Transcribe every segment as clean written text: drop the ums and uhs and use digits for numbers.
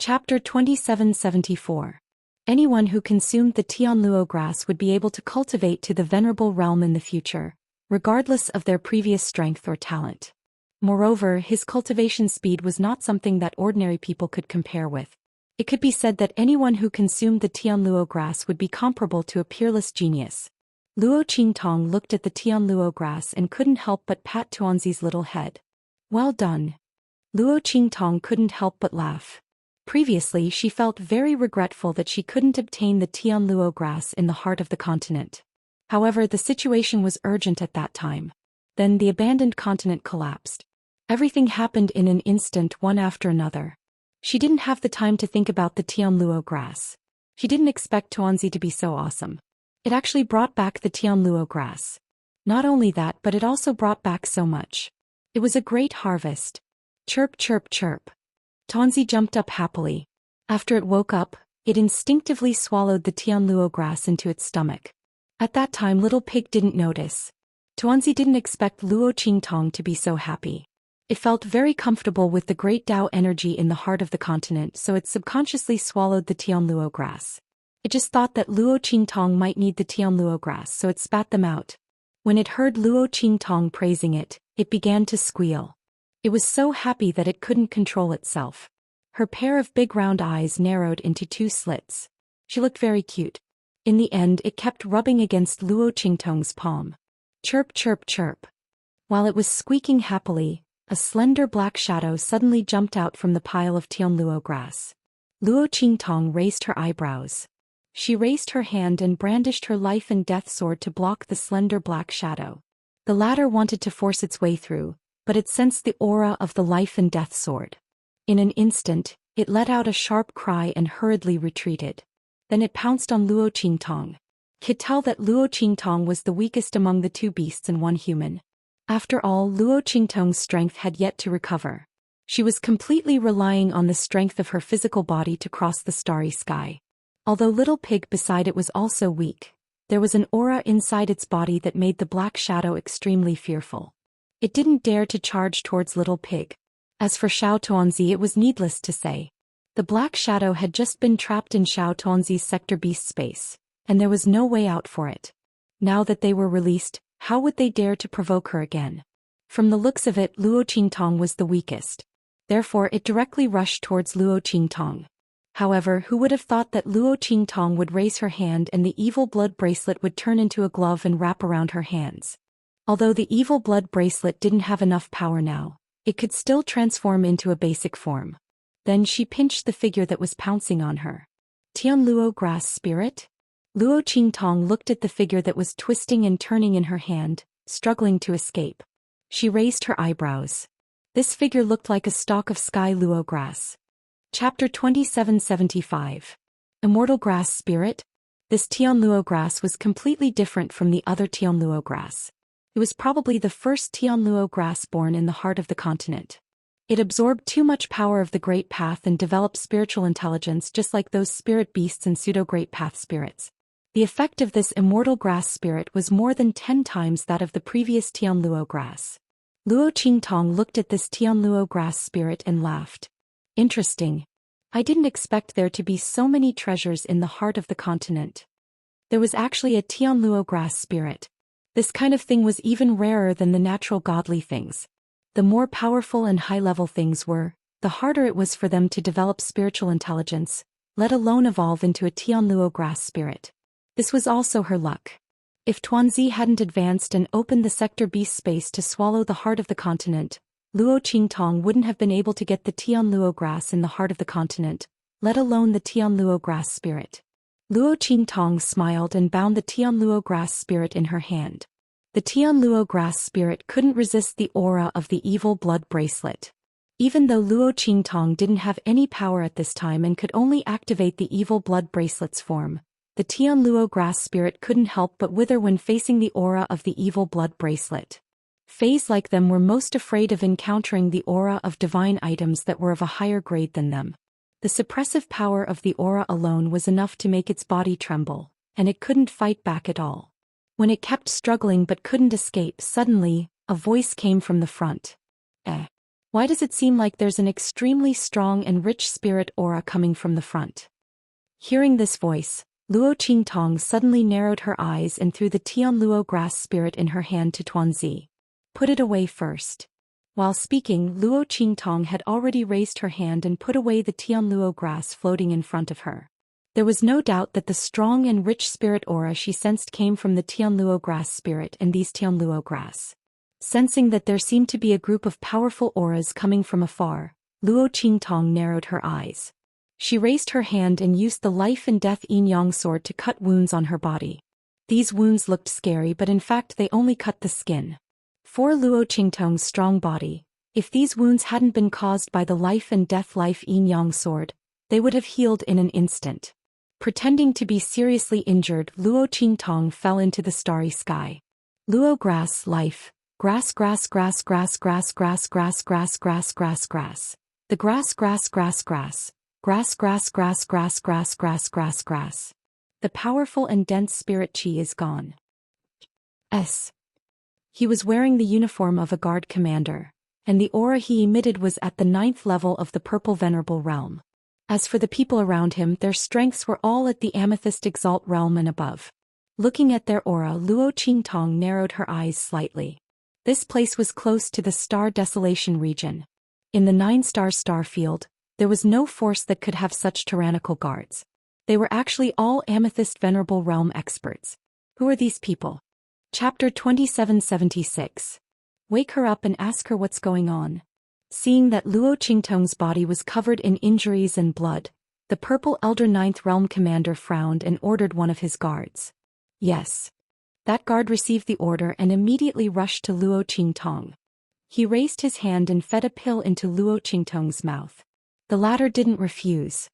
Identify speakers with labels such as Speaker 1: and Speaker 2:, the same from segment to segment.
Speaker 1: Chapter 2774. Anyone who consumed the Tianluo grass would be able to cultivate to the venerable realm in the future, regardless of their previous strength or talent. Moreover, his cultivation speed was not something that ordinary people could compare with. It could be said that anyone who consumed the Tianluo grass would be comparable to a peerless genius. Luo Qingtong looked at the Tianluo grass and couldn't help but pat Tuanzi's little head. Well done. Luo Qingtong couldn't help but laugh. Previously, she felt very regretful that she couldn't obtain the Tianluo grass in the heart of the continent. However, the situation was urgent at that time. Then the abandoned continent collapsed. Everything happened in an instant, one after another. She didn't have the time to think about the Tianluo grass. She didn't expect Tuanzi to be so awesome. It actually brought back the Tianluo grass. Not only that, but it also brought back so much. It was a great harvest. Chirp, chirp, chirp. Tuanzi jumped up happily. After it woke up, it instinctively swallowed the Tianluo grass into its stomach. At that time, Little Pig didn't notice. Tuanzi didn't expect Luo Qingtong to be so happy. It felt very comfortable with the great Dao energy in the heart of the continent, so it subconsciously swallowed the Tianluo grass. It just thought that Luo Qingtong might need the Tianluo grass, so it spat them out. When it heard Luo Qingtong praising it, it began to squeal. It was so happy that it couldn't control itself. Her pair of big round eyes narrowed into two slits. She looked very cute. In the end, it kept rubbing against Luo Qingtong's palm. Chirp, chirp, chirp. While it was squeaking happily, a slender black shadow suddenly jumped out from the pile of Tianluo grass. Luo Qingtong raised her eyebrows. She raised her hand and brandished her life and death sword to block the slender black shadow. The latter wanted to force its way through, but it sensed the aura of the life and death sword. In an instant, it let out a sharp cry and hurriedly retreated. Then it pounced on Luo Qingtong. Could tell that Luo Qingtong was the weakest among the two beasts and one human. After all, Luo Qingtong's strength had yet to recover. She was completely relying on the strength of her physical body to cross the starry sky. Although Little Pig beside it was also weak, there was an aura inside its body that made the black shadow extremely fearful. It didn't dare to charge towards Little Pig. As for Xiao Tuanzi, it was needless to say. The black shadow had just been trapped in Xiao Tuanzi's sector beast space, and there was no way out for it. Now that they were released, how would they dare to provoke her again? From the looks of it, Luo Qingtong was the weakest. Therefore, it directly rushed towards Luo Qingtong. However, who would have thought that Luo Qingtong would raise her hand and the evil blood bracelet would turn into a glove and wrap around her hands? Although the evil blood bracelet didn't have enough power now, it could still transform into a basic form. Then she pinched the figure that was pouncing on her. Tianluo grass spirit? Luo Qingtong looked at the figure that was twisting and turning in her hand, struggling to escape. She raised her eyebrows. This figure looked like a stalk of sky luo grass. Chapter 2775. Immortal grass spirit? This Tianluo grass was completely different from the other Tianluo grass. It was probably the first Tianluo grass born in the heart of the continent. It absorbed too much power of the Great Path and developed spiritual intelligence just like those spirit beasts and pseudo-Great Path spirits. The effect of this immortal grass spirit was more than 10 times that of the previous Tianluo grass. Luo Qingtong looked at this Tianluo grass spirit and laughed. Interesting. I didn't expect there to be so many treasures in the heart of the continent. There was actually a Tianluo grass spirit. This kind of thing was even rarer than the natural godly things. The more powerful and high-level things were, the harder it was for them to develop spiritual intelligence, let alone evolve into a Tianluo grass spirit. This was also her luck. If Tuanzi hadn't advanced and opened the sector beast space to swallow the heart of the continent, Luo Qingtong wouldn't have been able to get the Tianluo grass in the heart of the continent, let alone the Tianluo grass spirit. Luo Qingtong smiled and bound the Tianluo grass spirit in her hand. The Tianluo grass spirit couldn't resist the aura of the evil blood bracelet. Even though Luo Qingtong didn't have any power at this time and could only activate the evil blood bracelet's form, the Tianluo grass spirit couldn't help but wither when facing the aura of the evil blood bracelet. Fays like them were most afraid of encountering the aura of divine items that were of a higher grade than them. The suppressive power of the aura alone was enough to make its body tremble, and it couldn't fight back at all. When it kept struggling but couldn't escape, suddenly, a voice came from the front. Why does it seem like there's an extremely strong and rich spirit aura coming from the front? Hearing this voice, Luo Qingtong suddenly narrowed her eyes and threw the Tianluo grass spirit in her hand to Tuanzi. Put it away first. While speaking, Luo Qingtong had already raised her hand and put away the Tianluo grass floating in front of her. There was no doubt that the strong and rich spirit aura she sensed came from the Tianluo grass spirit and these Tianluo grass. Sensing that there seemed to be a group of powerful auras coming from afar, Luo Qingtong narrowed her eyes. She raised her hand and used the life and death yin-yang sword to cut wounds on her body. These wounds looked scary, but in fact they only cut the skin. For Luo Qingtong's strong body, if these wounds hadn't been caused by the life and death life yin-yang sword, they would have healed in an instant. Pretending to be seriously injured, Luo Qingtong fell into the starry sky. Luo grass life. Grass grass grass grass grass grass grass grass grass grass grass. The grass grass grass grass. Grass grass grass grass grass grass grass grass. The powerful and dense spirit chi is gone. He was wearing the uniform of a guard commander, and the aura he emitted was at the 9th level of the purple venerable realm. As for the people around him, their strengths were all at the amethyst exalt realm and above. Looking at their aura, Luo Qingtong narrowed her eyes slightly. This place was close to the star desolation region. In the 9-star star field, there was no force that could have such tyrannical guards. They were actually all amethyst venerable realm experts. Who are these people? Chapter 2776. Wake her up and ask her what's going on. Seeing that Luo Qingtong's body was covered in injuries and blood, the purple elder 9th realm commander frowned and ordered one of his guards. Yes. That guard received the order and immediately rushed to Luo Qingtong. He raised his hand and fed a pill into Luo Qingtong's mouth. The latter didn't refuse.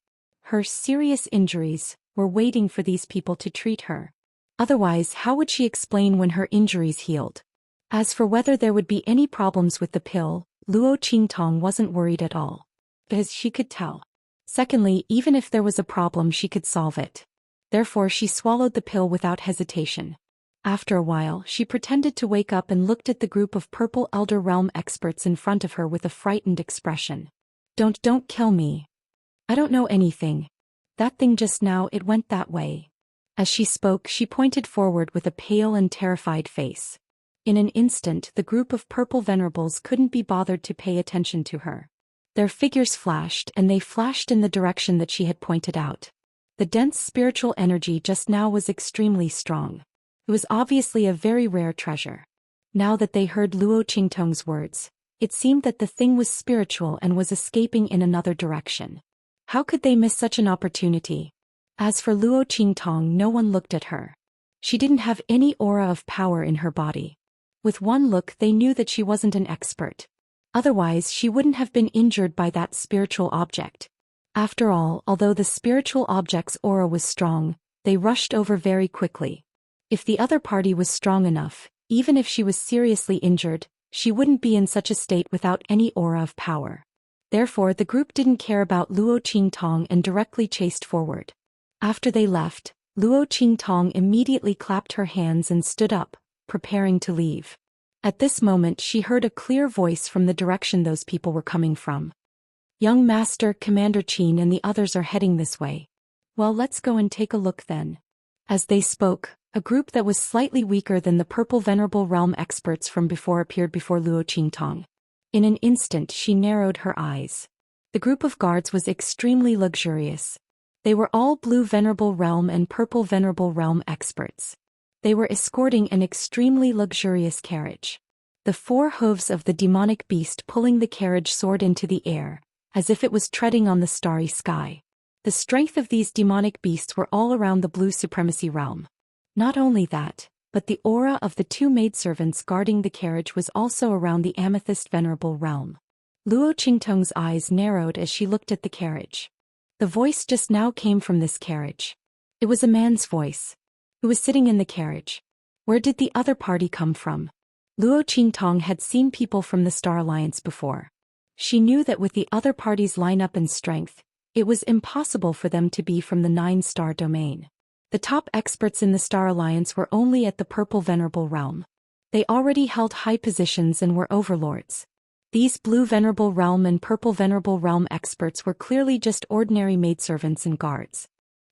Speaker 1: Her serious injuries were waiting for these people to treat her. Otherwise, how would she explain when her injuries healed? As for whether there would be any problems with the pill, Luo Qingtong wasn't worried at all. As she could tell. Secondly, even if there was a problem, she could solve it. Therefore, she swallowed the pill without hesitation. After a while, she pretended to wake up and looked at the group of purple elder realm experts in front of her with a frightened expression. Don't kill me. I don't know anything. That thing just now, it went that way. As she spoke, she pointed forward with a pale and terrified face. In an instant, the group of purple venerables couldn't be bothered to pay attention to her. Their figures flashed, and they flashed in the direction that she had pointed out. The dense spiritual energy just now was extremely strong. It was obviously a very rare treasure. Now that they heard Luo Qingtong's words, it seemed that the thing was spiritual and was escaping in another direction. How could they miss such an opportunity? As for Luo Qingtong, no one looked at her. She didn't have any aura of power in her body. With one look, they knew that she wasn't an expert. Otherwise, she wouldn't have been injured by that spiritual object. After all, although the spiritual object's aura was strong, they rushed over very quickly. If the other party was strong enough, even if she was seriously injured, she wouldn't be in such a state without any aura of power. Therefore, the group didn't care about Luo Qingtong and directly chased forward. After they left, Luo Qingtong immediately clapped her hands and stood up, preparing to leave. At this moment, she heard a clear voice from the direction those people were coming from. Young Master, Commander Qin and the others are heading this way. Well, let's go and take a look then. As they spoke, a group that was slightly weaker than the purple venerable realm experts from before appeared before Luo Qingtong. In an instant, she narrowed her eyes. The group of guards was extremely luxurious. They were all blue venerable realm and purple venerable realm experts. They were escorting an extremely luxurious carriage. The 4 hooves of the demonic beast pulling the carriage soared into the air, as if it was treading on the starry sky. The strength of these demonic beasts were all around the blue supremacy realm. Not only that, but the aura of the 2 maidservants guarding the carriage was also around the amethyst venerable realm. Luo Qingtong's eyes narrowed as she looked at the carriage. The voice just now came from this carriage. It was a man's voice. Who was sitting in the carriage? Where did the other party come from? Luo Qingtong had seen people from the Star Alliance before. She knew that with the other party's lineup and strength, it was impossible for them to be from the 9-star domain. The top experts in the Star Alliance were only at the purple venerable realm. They already held high positions and were overlords. These blue Venerable Realm and purple Venerable Realm experts were clearly just ordinary maidservants and guards.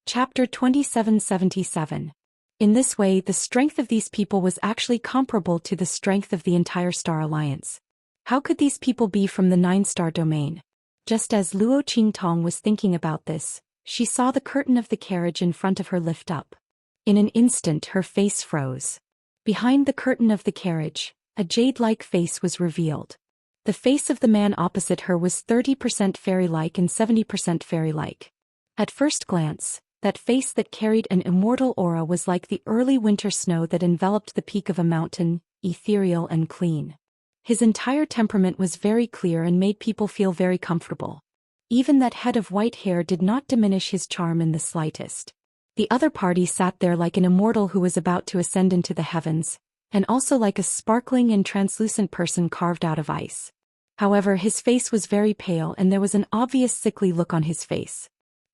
Speaker 1: Chapter 2777. In this way, the strength of these people was actually comparable to the strength of the entire Star Alliance. How could these people be from the 9-star domain? Just as Luo Qingtong was thinking about this, she saw the curtain of the carriage in front of her lift up. In an instant her face froze. Behind the curtain of the carriage, a jade-like face was revealed. The face of the man opposite her was 30% fairy-like and 70% fairy-like. At first glance, that face that carried an immortal aura was like the early winter snow that enveloped the peak of a mountain, ethereal and clean. His entire temperament was very clear and made people feel very comfortable. Even that head of white hair did not diminish his charm in the slightest. The other party sat there like an immortal who was about to ascend into the heavens, and also like a sparkling and translucent person carved out of ice. However, his face was very pale and there was an obvious sickly look on his face.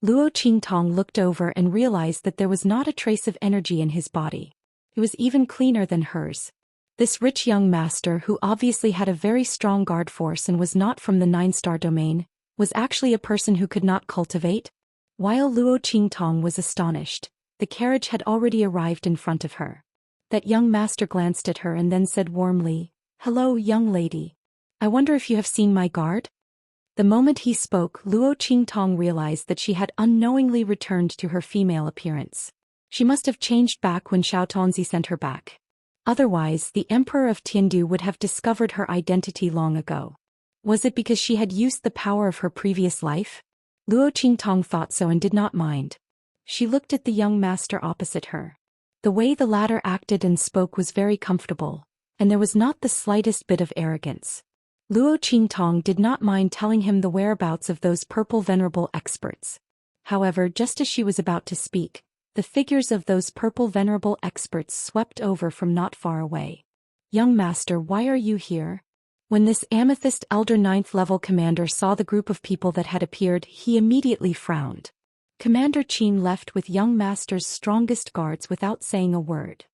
Speaker 1: Luo Qingtong looked over and realized that there was not a trace of energy in his body. It was even cleaner than hers. This rich young master, who obviously had a very strong guard force and was not from the 9-star domain, was actually a person who could not cultivate? While Luo Qingtong was astonished, the carriage had already arrived in front of her. That young master glanced at her and then said warmly, "Hello, young lady. I wonder if you have seen my guard?" The moment he spoke, Luo Qingtong realized that she had unknowingly returned to her female appearance. She must have changed back when Xiao Tonzi sent her back. Otherwise, the Emperor of Tiandu would have discovered her identity long ago. Was it because she had used the power of her previous life? Luo Qingtong thought so and did not mind. She looked at the young master opposite her. The way the latter acted and spoke was very comfortable, and there was not the slightest bit of arrogance. Luo Qingtong did not mind telling him the whereabouts of those purple venerable experts. However, just as she was about to speak, the figures of those purple venerable experts swept over from not far away. "Young master, why are you here?" When this amethyst elder 9th level commander saw the group of people that had appeared, he immediately frowned. Commander Qin left with young master's strongest guards without saying a word.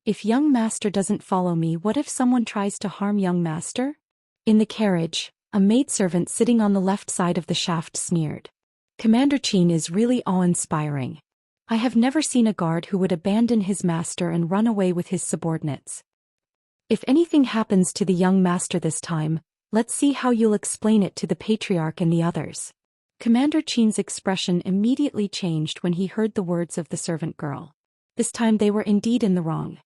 Speaker 1: If young master doesn't follow me, what if someone tries to harm young master? In the carriage, a maidservant sitting on the left side of the shaft sneered. Commander Qin is really awe-inspiring. I have never seen a guard who would abandon his master and run away with his subordinates. If anything happens to the young master this time, let's see how you'll explain it to the patriarch and the others. Commander Qin's expression immediately changed when he heard the words of the servant girl. This time they were indeed in the wrong.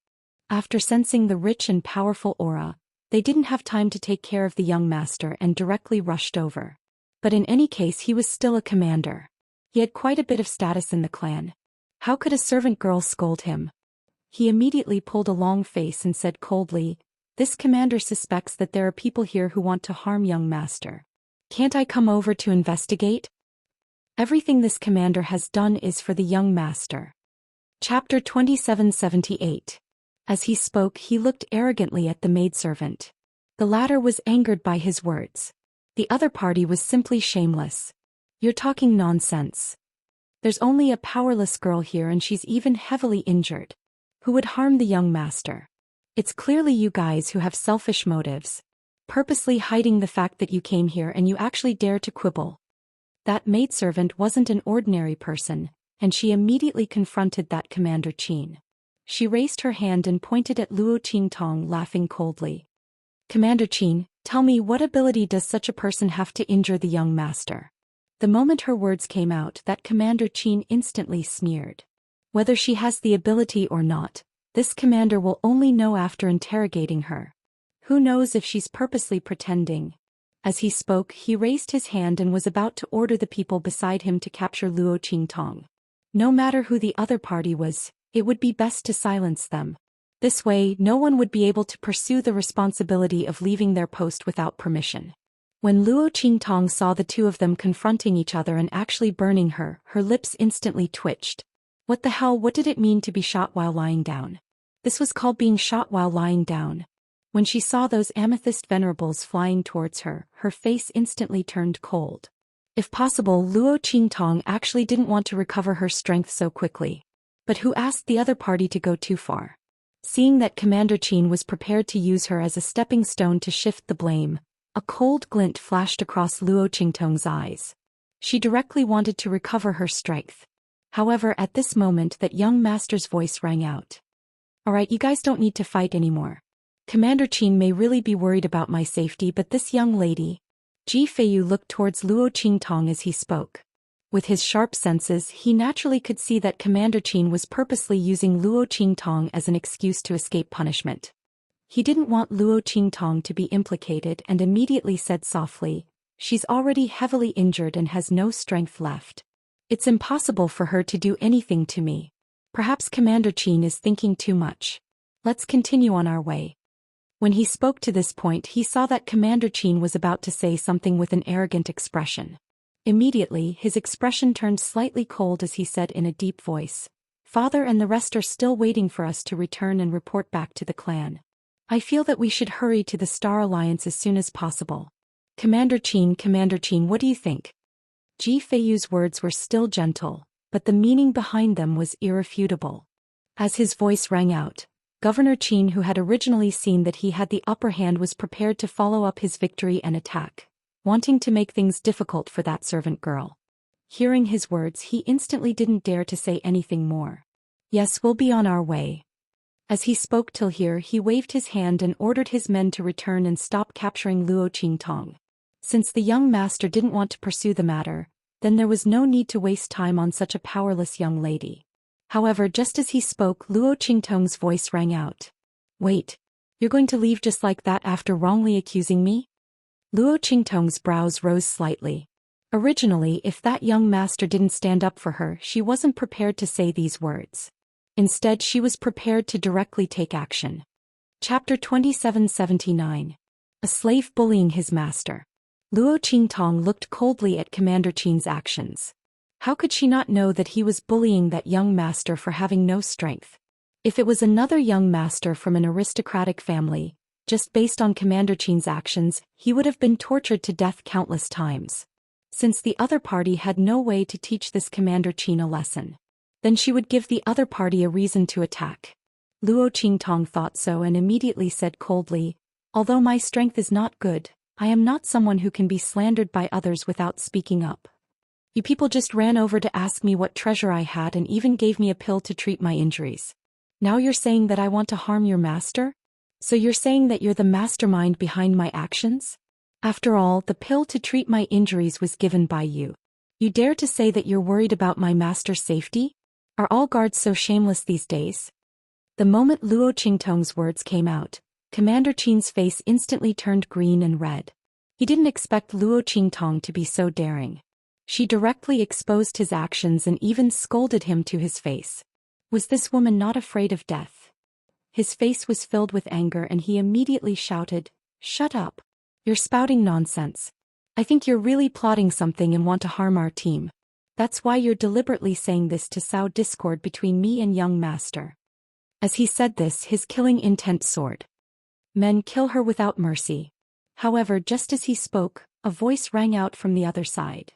Speaker 1: After sensing the rich and powerful aura, they didn't have time to take care of the young master and directly rushed over. But in any case, he was still a commander. He had quite a bit of status in the clan. How could a servant girl scold him? He immediately pulled a long face and said coldly, "This commander suspects that there are people here who want to harm young master. Can't I come over to investigate?" Everything this commander has done is for the young master. Chapter 2778. As he spoke, he looked arrogantly at the maidservant. The latter was angered by his words. The other party was simply shameless. "You're talking nonsense. There's only a powerless girl here and she's even heavily injured. Who would harm the young master? It's clearly you guys who have selfish motives, purposely hiding the fact that you came here and you actually dare to quibble." That maidservant wasn't an ordinary person, and she immediately confronted that Commander Qin. She raised her hand and pointed at Luo Qingtong, laughing coldly. "Commander Qin, tell me, what ability does such a person have to injure the young master?" The moment her words came out, that Commander Qin instantly sneered. Whether she has the ability or not, this commander will only know after interrogating her. Who knows if she's purposely pretending? As he spoke, he raised his hand and was about to order the people beside him to capture Luo Qingtong. No matter who the other party was, it would be best to silence them. This way, no one would be able to pursue the responsibility of leaving their post without permission. When Luo Qingtong saw the two of them confronting each other and actually burning her, her lips instantly twitched. What the hell, what did it mean to be shot while lying down? This was called being shot while lying down. When she saw those amethyst venerables flying towards her, her face instantly turned cold. If possible, Luo Qingtong actually didn't want to recover her strength so quickly. But who asked the other party to go too far? Seeing that Commander Qin was prepared to use her as a stepping stone to shift the blame, A cold glint flashed across Luo Qingtong's eyes. She directly wanted to recover her strength. However, at this moment that young master's voice rang out. "Alright, you guys don't need to fight anymore. Commander Qin may really be worried about my safety, but this young lady..." Ji Feiyu looked towards Luo Qingtong as he spoke. With his sharp senses, he naturally could see that Commander Qin was purposely using Luo Qingtong as an excuse to escape punishment. He didn't want Luo Qingtong to be implicated and immediately said softly, "She's already heavily injured and has no strength left. It's impossible for her to do anything to me. Perhaps Commander Qin is thinking too much. Let's continue on our way." When he spoke to this point, he saw that Commander Qin was about to say something with an arrogant expression. Immediately, his expression turned slightly cold as he said in a deep voice, "Father and the rest are still waiting for us to return and report back to the clan. I feel that we should hurry to the Star Alliance as soon as possible. Commander Qin, what do you think?" Ji Feiyu's words were still gentle, but the meaning behind them was irrefutable. As his voice rang out, Governor Qin, who had originally seen that he had the upper hand, was prepared to follow up his victory and attack, wanting to make things difficult for that servant girl. Hearing his words, he instantly didn't dare to say anything more. "Yes, we'll be on our way." As he spoke till here, he waved his hand and ordered his men to return and stop capturing Luo Qingtong. Since the young master didn't want to pursue the matter, then there was no need to waste time on such a powerless young lady. However, just as he spoke, Luo Qingtong's voice rang out. "Wait. You're going to leave just like that after wrongly accusing me?" Luo Qingtong's brows rose slightly. Originally, if that young master didn't stand up for her, she wasn't prepared to say these words. Instead, she was prepared to directly take action. Chapter 2779. A slave bullying his master. Luo Qingtong looked coldly at Commander Qin's actions. How could she not know that he was bullying that young master for having no strength? If it was another young master from an aristocratic family, just based on Commander Qin's actions, he would have been tortured to death countless times. Since the other party had no way to teach this Commander Qin a lesson, then she would give the other party a reason to attack. Luo Qingtong thought so and immediately said coldly, "Although my strength is not good, I am not someone who can be slandered by others without speaking up. You people just ran over to ask me what treasure I had and even gave me a pill to treat my injuries. Now you're saying that I want to harm your master? So you're saying that you're the mastermind behind my actions? After all, the pill to treat my injuries was given by you. You dare to say that you're worried about my master's safety? Are all guards so shameless these days?" The moment Luo Qingtong's words came out, Commander Qin's face instantly turned green and red. He didn't expect Luo Qingtong to be so daring. She directly exposed his actions and even scolded him to his face. Was this woman not afraid of death? His face was filled with anger and he immediately shouted, "Shut up. You're spouting nonsense. I think you're really plotting something and want to harm our team. That's why you're deliberately saying this to sow discord between me and young master." As he said this, his killing intent soared. "Men, kill her without mercy." However, just as he spoke, a voice rang out from the other side.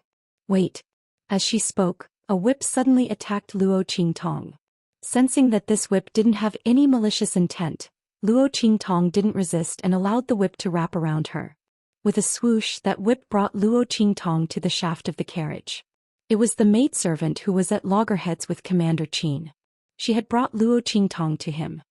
Speaker 1: "Wait." As she spoke, a whip suddenly attacked Luo Qingtong. Sensing that this whip didn't have any malicious intent, Luo Qingtong didn't resist and allowed the whip to wrap around her. With a swoosh, that whip brought Luo Qingtong to the shaft of the carriage. It was the maidservant who was at loggerheads with Commander Qin. She had brought Luo Qingtong to him.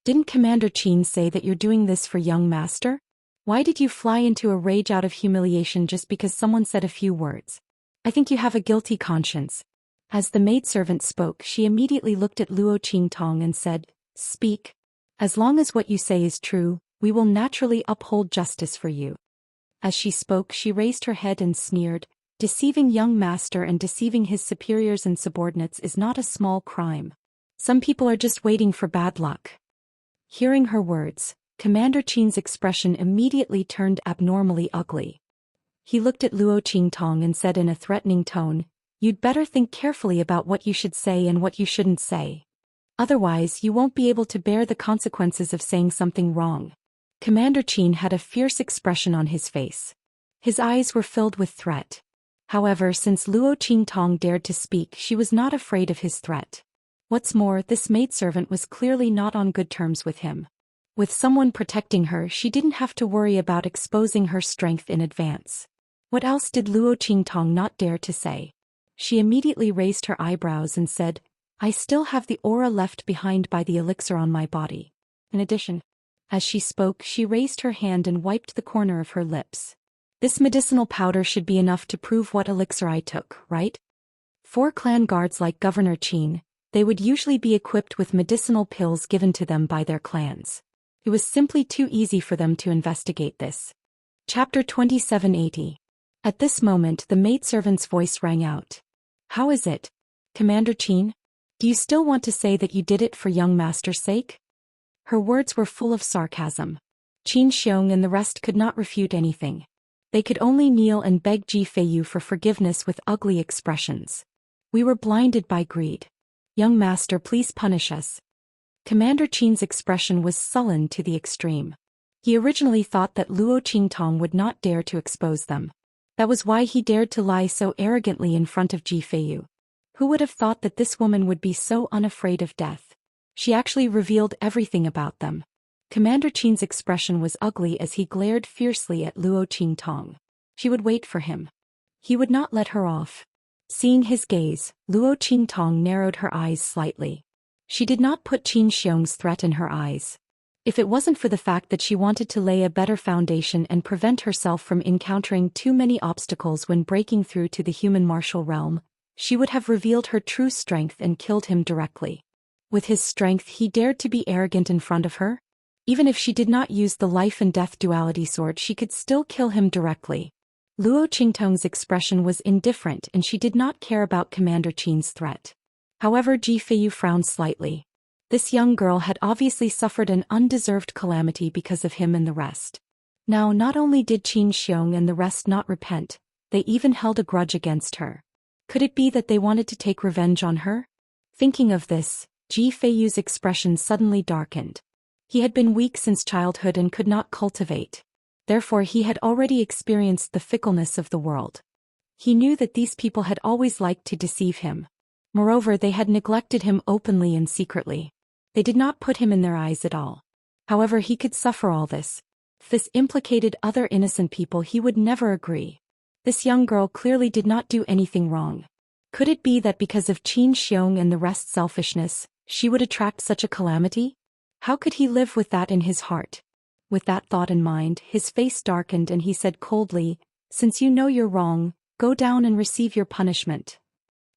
Speaker 1: "Didn't Commander Qin say that you're doing this for young master? Why did you fly into a rage out of humiliation just because someone said a few words? I think you have a guilty conscience." As the maidservant spoke, she immediately looked at Luo Qingtong and said, "Speak. As long as what you say is true, we will naturally uphold justice for you." As she spoke, she raised her head and sneered, "Deceiving young master and deceiving his superiors and subordinates is not a small crime. Some people are just waiting for bad luck." Hearing her words, Commander Qin's expression immediately turned abnormally ugly. He looked at Luo Qingtong and said in a threatening tone, "You'd better think carefully about what you should say and what you shouldn't say. Otherwise, you won't be able to bear the consequences of saying something wrong." Commander Qin had a fierce expression on his face. His eyes were filled with threat. However, since Luo Qingtong dared to speak, she was not afraid of his threat. What's more, this maidservant was clearly not on good terms with him. With someone protecting her, she didn't have to worry about exposing her strength in advance. What else did Luo Qingtong not dare to say? She immediately raised her eyebrows and said, I still have the aura left behind by the elixir on my body. In addition, as she spoke, she raised her hand and wiped the corner of her lips. This medicinal powder should be enough to prove what elixir I took, right? 4 clan guards like Governor Qin, they would usually be equipped with medicinal pills given to them by their clans. It was simply too easy for them to investigate this. Chapter 2780. At this moment the maidservant's voice rang out. How is it, Commander Qin? Do you still want to say that you did it for young master's sake? Her words were full of sarcasm. Qin Xiong and the rest could not refute anything. They could only kneel and beg Ji Feiyu for forgiveness with ugly expressions. We were blinded by greed. Young master, please punish us. Commander Qin's expression was sullen to the extreme. He originally thought that Luo Qingtong would not dare to expose them. That was why he dared to lie so arrogantly in front of Ji Feiyu. Who would have thought that this woman would be so unafraid of death? She actually revealed everything about them. Commander Qin's expression was ugly as he glared fiercely at Luo Qingtong. She would wait for him. He would not let her off. Seeing his gaze, Luo Qingtong narrowed her eyes slightly. She did not put Qin Xiong's threat in her eyes. If it wasn't for the fact that she wanted to lay a better foundation and prevent herself from encountering too many obstacles when breaking through to the human martial realm, she would have revealed her true strength and killed him directly. With his strength, he dared to be arrogant in front of her? Even if she did not use the life and death duality sword, she could still kill him directly. Luo Qingtong's expression was indifferent and she did not care about Commander Qin's threat. However, Ji Feiyu frowned slightly. This young girl had obviously suffered an undeserved calamity because of him and the rest. Now, not only did Qin Xiong and the rest not repent, they even held a grudge against her. Could it be that they wanted to take revenge on her? Thinking of this, Ji Feiyu's expression suddenly darkened. He had been weak since childhood and could not cultivate. Therefore he had already experienced the fickleness of the world. He knew that these people had always liked to deceive him. Moreover, they had neglected him openly and secretly. They did not put him in their eyes at all. However, he could suffer all this. If this implicated other innocent people, he would never agree. This young girl clearly did not do anything wrong. Could it be that because of Qin Xiong and the rest's selfishness, she would attract such a calamity? How could he live with that in his heart? With that thought in mind, his face darkened and he said coldly, "Since you know you're wrong, go down and receive your punishment.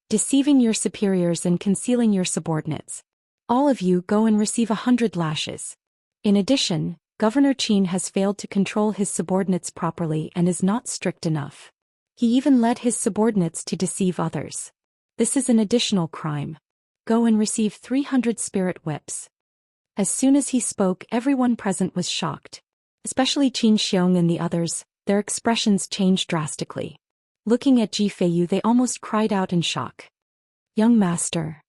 Speaker 1: Deceiving your superiors and concealing your subordinates. All of you go and receive 100 lashes. In addition, Governor Qin has failed to control his subordinates properly and is not strict enough. He even led his subordinates to deceive others. This is an additional crime. Go and receive 300 spirit whips." As soon as he spoke, everyone present was shocked. Especially Qin Xiong and the others, their expressions changed drastically. Looking at Ji Feiyu, they almost cried out in shock. Young master.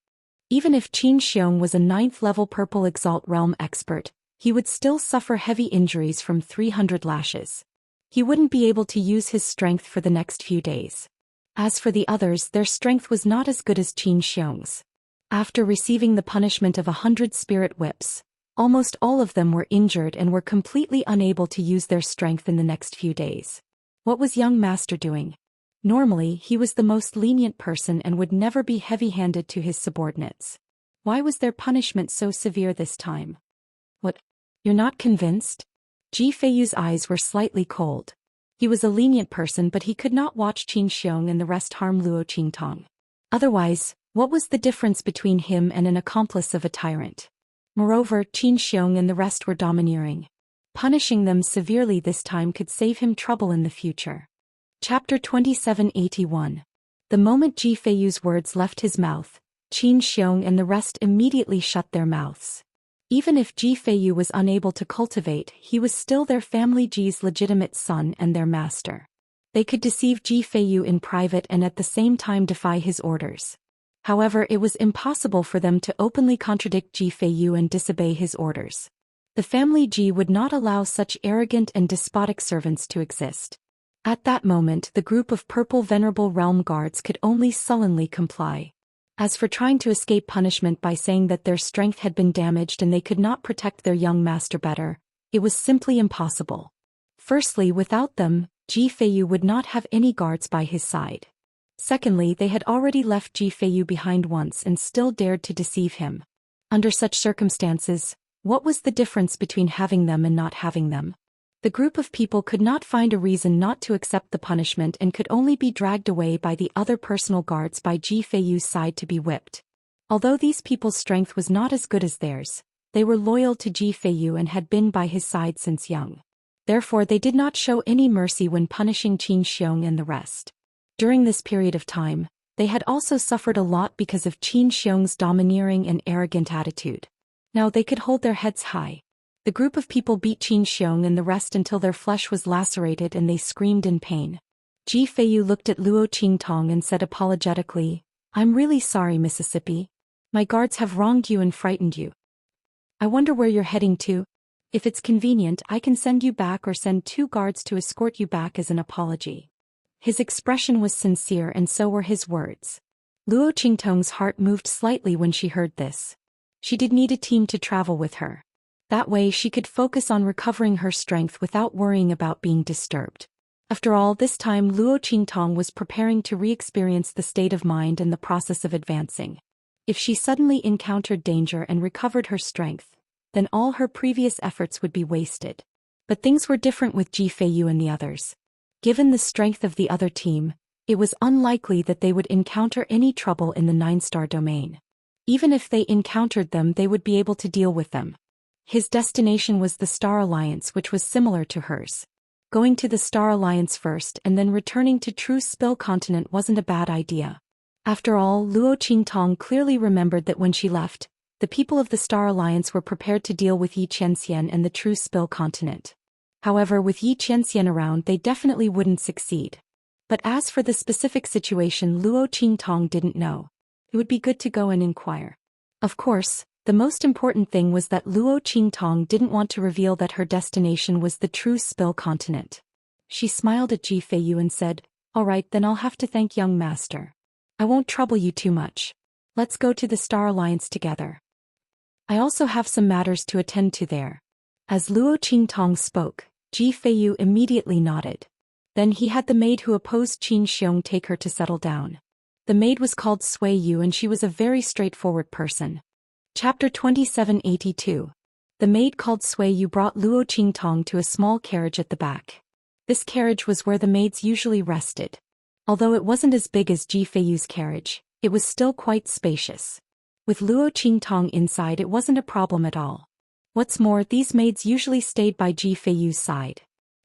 Speaker 1: Even if Qin Xiong was a 9th-level Purple Exalt Realm expert, he would still suffer heavy injuries from 300 lashes. He wouldn't be able to use his strength for the next few days. As for the others, their strength was not as good as Qin Xiong's. After receiving the punishment of 100 spirit whips, almost all of them were injured and were completely unable to use their strength in the next few days. What was young master doing? Normally, he was the most lenient person and would never be heavy-handed to his subordinates. Why was their punishment so severe this time? What? You're not convinced? Ji Feiyu's eyes were slightly cold. He was a lenient person, but he could not watch Qin Xiong and the rest harm Luo Qingtong. Otherwise, what was the difference between him and an accomplice of a tyrant? Moreover, Qin Xiong and the rest were domineering. Punishing them severely this time could save him trouble in the future. Chapter 2781. The moment Ji Feiyu's words left his mouth, Qin Xiong and the rest immediately shut their mouths. Even if Ji Feiyu was unable to cultivate, he was still their family Ji's legitimate son and their master. They could deceive Ji Feiyu in private and at the same time defy his orders. However, it was impossible for them to openly contradict Ji Feiyu and disobey his orders. The family Ji would not allow such arrogant and despotic servants to exist. At that moment, the group of purple Venerable Realm guards could only sullenly comply. As for trying to escape punishment by saying that their strength had been damaged and they could not protect their young master better, it was simply impossible. Firstly, without them, Ji Feiyu would not have any guards by his side. Secondly, they had already left Ji Feiyu behind once and still dared to deceive him. Under such circumstances, what was the difference between having them and not having them? The group of people could not find a reason not to accept the punishment and could only be dragged away by the other personal guards by Ji Feiyu's side to be whipped. Although these people's strength was not as good as theirs, they were loyal to Ji Feiyu and had been by his side since young. Therefore they did not show any mercy when punishing Qin Xiong and the rest. During this period of time, they had also suffered a lot because of Qin Xiong's domineering and arrogant attitude. Now they could hold their heads high. The group of people beat Qin Xiong and the rest until their flesh was lacerated and they screamed in pain. Ji Feiyu looked at Luo Qingtong and said apologetically, "I'm really sorry, Mississippi. My guards have wronged you and frightened you. I wonder where you're heading to? If it's convenient, I can send you back or send 2 guards to escort you back as an apology." His expression was sincere and so were his words. Luo Qingtong's heart moved slightly when she heard this. She did need a team to travel with her. That way she could focus on recovering her strength without worrying about being disturbed. After all, this time Luo Qingtong was preparing to re-experience the state of mind and the process of advancing. If she suddenly encountered danger and recovered her strength, then all her previous efforts would be wasted. But things were different with Ji Feiyu and the others. Given the strength of the other team, it was unlikely that they would encounter any trouble in the 9-star domain. Even if they encountered them, they would be able to deal with them. His destination was the Star Alliance, which was similar to hers. Going to the Star Alliance first and then returning to True Spill Continent wasn't a bad idea. After all, Luo Qingtong clearly remembered that when she left, the people of the Star Alliance were prepared to deal with Yi Qianxian and the True Spill Continent. However, with Yi Qianxian around, they definitely wouldn't succeed. But as for the specific situation, Luo Qingtong didn't know. It would be good to go and inquire. Of course, the most important thing was that Luo Qingtong didn't want to reveal that her destination was the True Spill Continent. She smiled at Ji Feiyu and said, "All right, then I'll have to thank young master. I won't trouble you too much. Let's go to the Star Alliance together. I also have some matters to attend to there." As Luo Qingtong spoke, Ji Feiyu immediately nodded. Then he had the maid who opposed Qin Xiong take her to settle down. The maid was called Sui Yu and she was a very straightforward person. Chapter 2782. The maid called Sui Yu brought Luo Qingtong to a small carriage at the back. This carriage was where the maids usually rested. Although it wasn't as big as Ji Feiyu's carriage, it was still quite spacious. With Luo Qingtong inside, it wasn't a problem at all. What's more, these maids usually stayed by Ji Feiyu's side.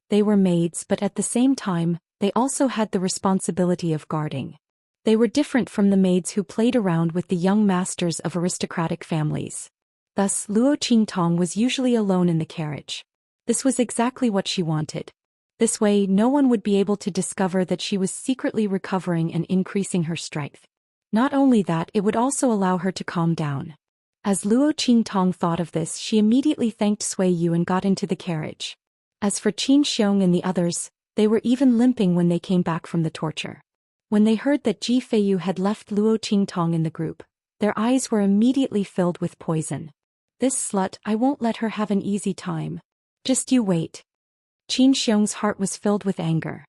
Speaker 1: They were maids, but at the same time, they also had the responsibility of guarding. They were different from the maids who played around with the young masters of aristocratic families. Thus, Luo Qingtong was usually alone in the carriage. This was exactly what she wanted. This way, no one would be able to discover that she was secretly recovering and increasing her strength. Not only that, it would also allow her to calm down. As Luo Qingtong thought of this, she immediately thanked Sui Yu and got into the carriage. As for Qin Xiong and the others, they were even limping when they came back from the torture. When they heard that Ji Feiyu had left Luo Qingtong in the group, their eyes were immediately filled with poison. "This slut, I won't let her have an easy time. Just you wait." Qin Xiong's heart was filled with anger.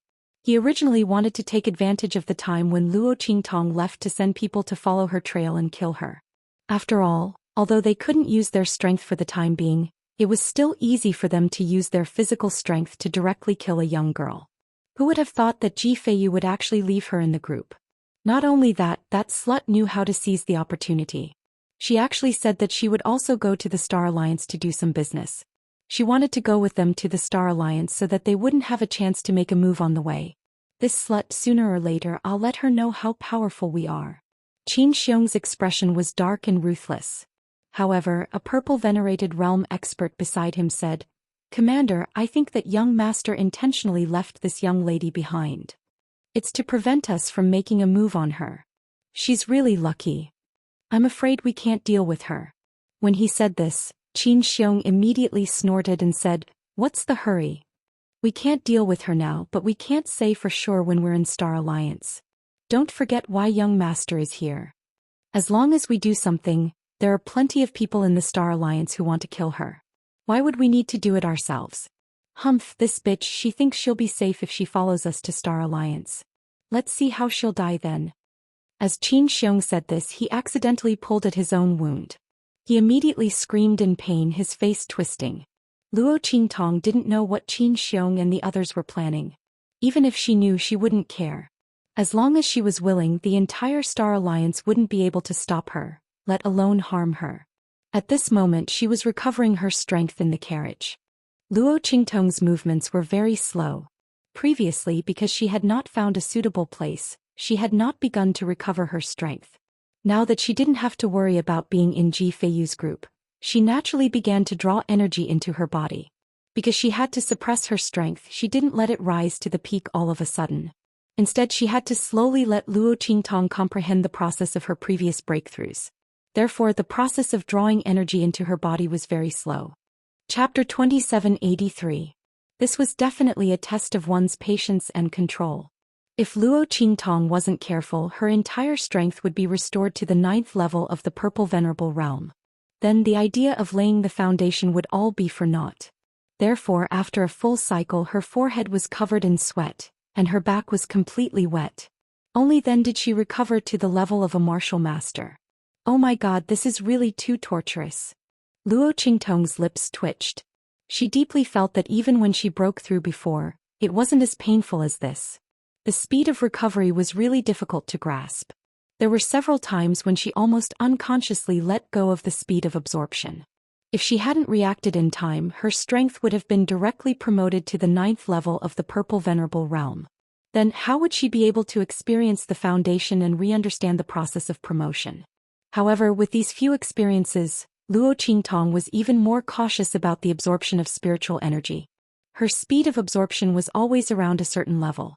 Speaker 1: He originally wanted to take advantage of the time when Luo Qingtong left to send people to follow her trail and kill her. After all, although they couldn't use their strength for the time being, it was still easy for them to use their physical strength to directly kill a young girl. Who would have thought that Ji Feiyu would actually leave her in the group? Not only that, that slut knew how to seize the opportunity. She actually said that she would also go to the Star Alliance to do some business. She wanted to go with them to the Star Alliance so that they wouldn't have a chance to make a move on the way. This slut, sooner or later I'll let her know how powerful we are. Qin Xiong's expression was dark and ruthless. However, a purple venerated realm expert beside him said, "Commander, I think that young master intentionally left this young lady behind. It's to prevent us from making a move on her. She's really lucky. I'm afraid we can't deal with her." When he said this, Qin Xiong immediately snorted and said, "What's the hurry? We can't deal with her now, but we can't say for sure when we're in Star Alliance. Don't forget why young master is here." As long as we do something, there are plenty of people in the Star Alliance who want to kill her. Why would we need to do it ourselves? Humph, this bitch, she thinks she'll be safe if she follows us to Star Alliance. Let's see how she'll die then. As Qin Xiong said this, he accidentally pulled at his own wound. He immediately screamed in pain, his face twisting. Luo Qingtong didn't know what Qin Xiong and the others were planning. Even if she knew, she wouldn't care. As long as she was willing, the entire Star Alliance wouldn't be able to stop her, let alone harm her. At this moment she was recovering her strength in the carriage. Luo Qingtong's movements were very slow. Previously, because she had not found a suitable place, she had not begun to recover her strength. Now that she didn't have to worry about being in Ji Feiyu's group, she naturally began to draw energy into her body. Because she had to suppress her strength, she didn't let it rise to the peak all of a sudden. Instead, she had to slowly let Luo Qingtong comprehend the process of her previous breakthroughs. Therefore, the process of drawing energy into her body was very slow. Chapter 2783. This was definitely a test of one's patience and control. If Luo Qingtong wasn't careful, her entire strength would be restored to the 9th level of the Purple Venerable Realm. Then the idea of laying the foundation would all be for naught. Therefore, after a full cycle, her forehead was covered in sweat, and her back was completely wet. Only then did she recover to the level of a martial master. Oh my god, this is really too torturous. Luo Qingtong's lips twitched. She deeply felt that even when she broke through before, it wasn't as painful as this. The speed of recovery was really difficult to grasp. There were several times when she almost unconsciously let go of the speed of absorption. If she hadn't reacted in time, her strength would have been directly promoted to the 9th level of the Purple Venerable Realm. Then how would she be able to experience the foundation and re-understand the process of promotion? However, with these few experiences, Luo Qingtong was even more cautious about the absorption of spiritual energy. Her speed of absorption was always around a certain level.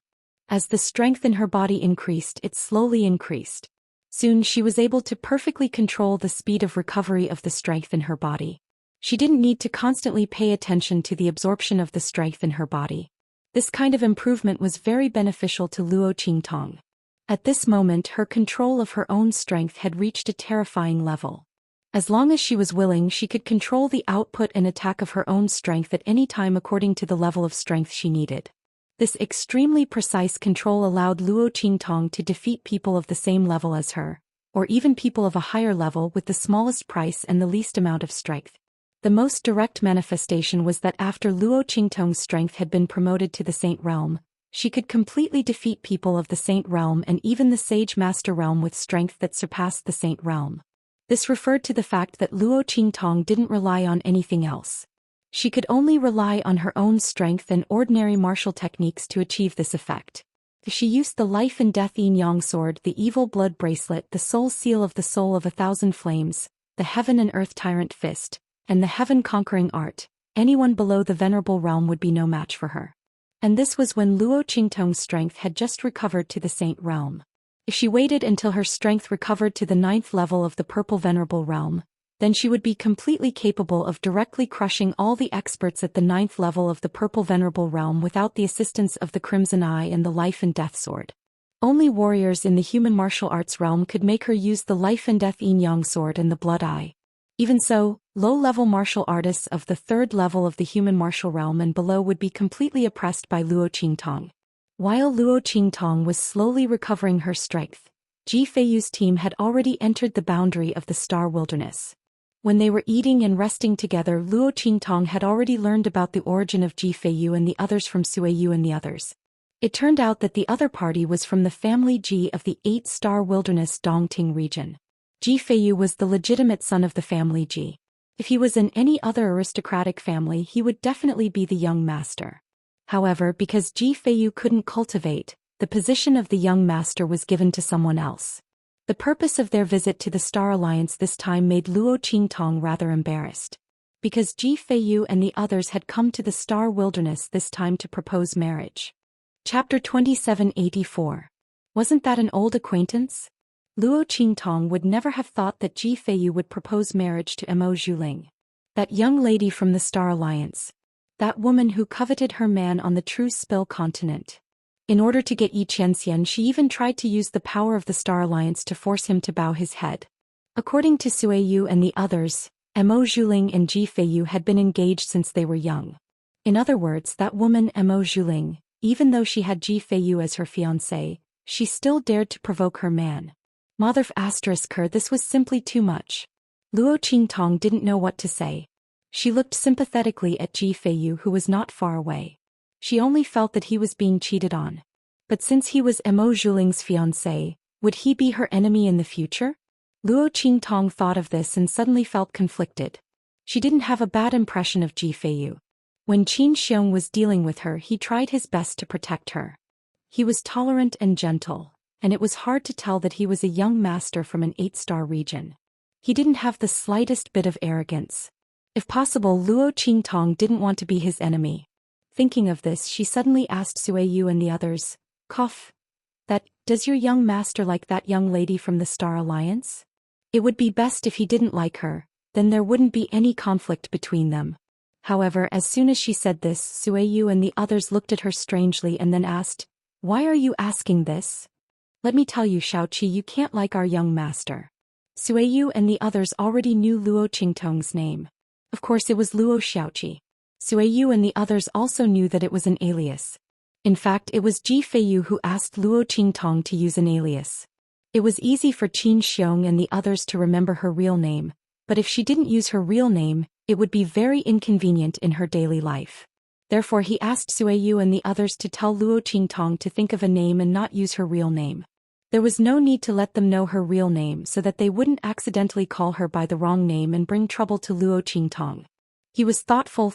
Speaker 1: As the strength in her body increased, it slowly increased. Soon she was able to perfectly control the speed of recovery of the strength in her body. She didn't need to constantly pay attention to the absorption of the strength in her body. This kind of improvement was very beneficial to Luo Qingtong. At this moment, her control of her own strength had reached a terrifying level. As long as she was willing, she could control the output and attack of her own strength at any time according to the level of strength she needed. This extremely precise control allowed Luo Qingtong to defeat people of the same level as her, or even people of a higher level with the smallest price and the least amount of strength. The most direct manifestation was that after Luo Qingtong's strength had been promoted to the Saint Realm, she could completely defeat people of the Saint Realm and even the Sage Master Realm with strength that surpassed the Saint Realm. This referred to the fact that Luo Qingtong didn't rely on anything else. She could only rely on her own strength and ordinary martial techniques to achieve this effect. She used the Life and Death Yin-Yang Sword, the Evil Blood Bracelet, the Soul Seal of the Soul of 1,000 Flames, the Heaven and Earth Tyrant Fist, and the Heaven Conquering Art. Anyone below the Venerable Realm would be no match for her. And this was when Luo Qingtong's strength had just recovered to the Saint Realm. If she waited until her strength recovered to the 9th level of the Purple Venerable Realm, then she would be completely capable of directly crushing all the experts at the 9th level of the Purple Venerable Realm without the assistance of the Crimson Eye and the Life and Death Sword. Only warriors in the human martial arts realm could make her use the Life and Death Yin-Yang Sword and the Blood Eye. Even so, low-level martial artists of the 3rd level of the human martial realm and below would be completely oppressed by Luo Qingtong. While Luo Qingtong was slowly recovering her strength, Ji Feiyu's team had already entered the boundary of the Star Wilderness. When they were eating and resting together, Luo Qingtong had already learned about the origin of Ji Feiyu and the others from Suiyu and the others. It turned out that the other party was from the family Ji of the 8-star wilderness Dongting region. Ji Feiyu was the legitimate son of the family Ji. If he was in any other aristocratic family, he would definitely be the young master. However, because Ji Feiyu couldn't cultivate, the position of the young master was given to someone else. The purpose of their visit to the Star Alliance this time made Luo Qingtong rather embarrassed. Because Ji Feiyu and the others had come to the Star Wilderness this time to propose marriage. Chapter 2784. Wasn't that an old acquaintance? Luo Qingtong would never have thought that Ji Feiyu would propose marriage to Mo Zhuling. That young lady from the Star Alliance. That woman who coveted her man on the True Spill continent. In order to get Yi Qianxian, she even tried to use the power of the Star Alliance to force him to bow his head. According to Sui Yu and the others, Mo Zhuling and Ji Feiyu had been engaged since they were young. In other words, that woman Mo Zhuling, even though she had Ji Feiyu as her fiancé, she still dared to provoke her man. Motherf asterisk her, this was simply too much. Luo Qingtong didn't know what to say. She looked sympathetically at Ji Feiyu, who was not far away. She only felt that he was being cheated on. But since he was Mo Zhuling's fiancé, would he be her enemy in the future? Luo Qingtong thought of this and suddenly felt conflicted. She didn't have a bad impression of Ji Feiyu. When Qin Xiong was dealing with her, he tried his best to protect her. He was tolerant and gentle, and it was hard to tell that he was a young master from an 8-star region. He didn't have the slightest bit of arrogance. If possible, Luo Qingtong didn't want to be his enemy. Thinking of this, she suddenly asked Sui Yu and the others, does your young master like that young lady from the Star Alliance? It would be best if he didn't like her, then there wouldn't be any conflict between them. However, as soon as she said this, Sui Yu and the others looked at her strangely and then asked, why are you asking this? Let me tell you, Xiaoqi, you can't like our young master. Sui Yu and the others already knew Luo Qingtong's name. Of course it was Luo Xiaoqi. Sui Yu and the others also knew that it was an alias. In fact, it was Ji Feiyu who asked Luo Qingtong to use an alias. It was easy for Qin Xiong and the others to remember her real name, but if she didn't use her real name, it would be very inconvenient in her daily life. Therefore he asked Sui Yu and the others to tell Luo Qingtong to think of a name and not use her real name. There was no need to let them know her real name so that they wouldn't accidentally call her by the wrong name and bring trouble to Luo Qingtong. He was thoughtful,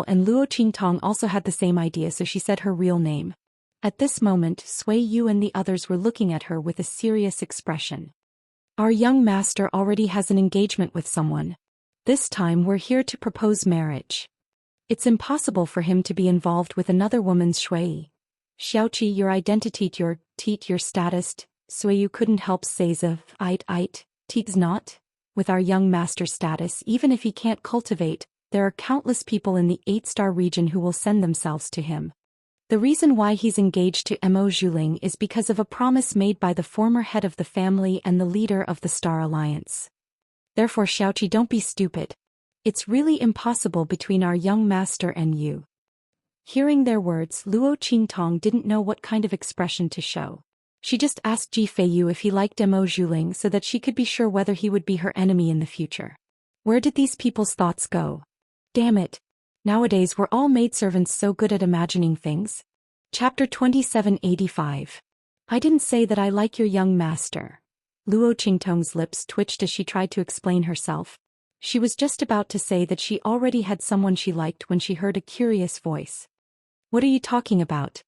Speaker 1: and Luo Qingtong also had the same idea, so she said her real name. At this moment, Sui Yu and the others were looking at her with a serious expression. Our young master already has an engagement with someone. This time we're here to propose marriage. It's impossible for him to be involved with another woman's shui. Xiaoqi, your identity, your status, Sui Yu couldn't help say teats not. With our young master's status, even if he can't cultivate, there are countless people in the 8-star region who will send themselves to him. The reason why he's engaged to Mo Zhuling is because of a promise made by the former head of the family and the leader of the Star Alliance. Therefore, Xiaoqi, don't be stupid. It's really impossible between our young master and you. Hearing their words, Luo Qingtong didn't know what kind of expression to show. She just asked Ji Feiyu if he liked Mo Zhuling so that she could be sure whether he would be her enemy in the future. Where did these people's thoughts go? Damn it. Nowadays were all maidservants so good at imagining things? Chapter 2785. I didn't say that I like your young master. Luo Qingtong's lips twitched as she tried to explain herself. She was just about to say that she already had someone she liked when she heard a curious voice. What are you talking about?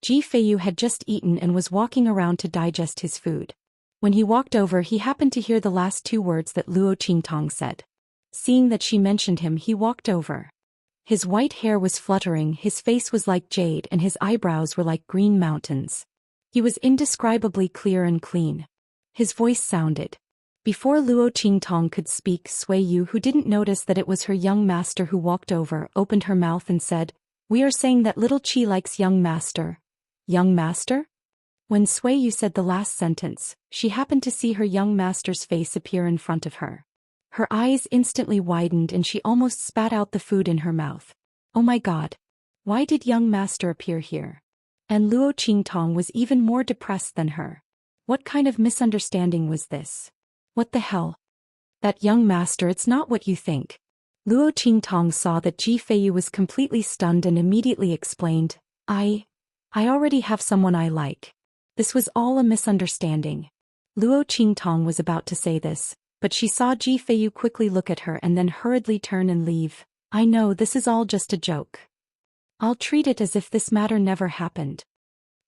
Speaker 1: Ji Feiyu had just eaten and was walking around to digest his food. When he walked over, he happened to hear the last 2 words that Luo Qingtong said. Seeing that she mentioned him, he walked over. His white hair was fluttering, his face was like jade, and his eyebrows were like green mountains. He was indescribably clear and clean. His voice sounded. Before Luo Qingtong could speak, Sui Yu, who didn't notice that it was her young master who walked over, opened her mouth and said, "We are saying that little Qi likes young master." Young master? When Sui Yu said the last sentence, she happened to see her young master's face appear in front of her. Her eyes instantly widened and she almost spat out the food in her mouth. Oh my god. Why did young master appear here? And Luo Qingtong was even more depressed than her. What kind of misunderstanding was this? What the hell? That young master, it's not what you think. Luo Qingtong saw that Ji Feiyu was completely stunned and immediately explained, I already have someone I like. This was all a misunderstanding. Luo Qingtong was about to say this, but she saw Ji Feiyu quickly look at her and then hurriedly turn and leave. I know, this is all just a joke. I'll treat it as if this matter never happened.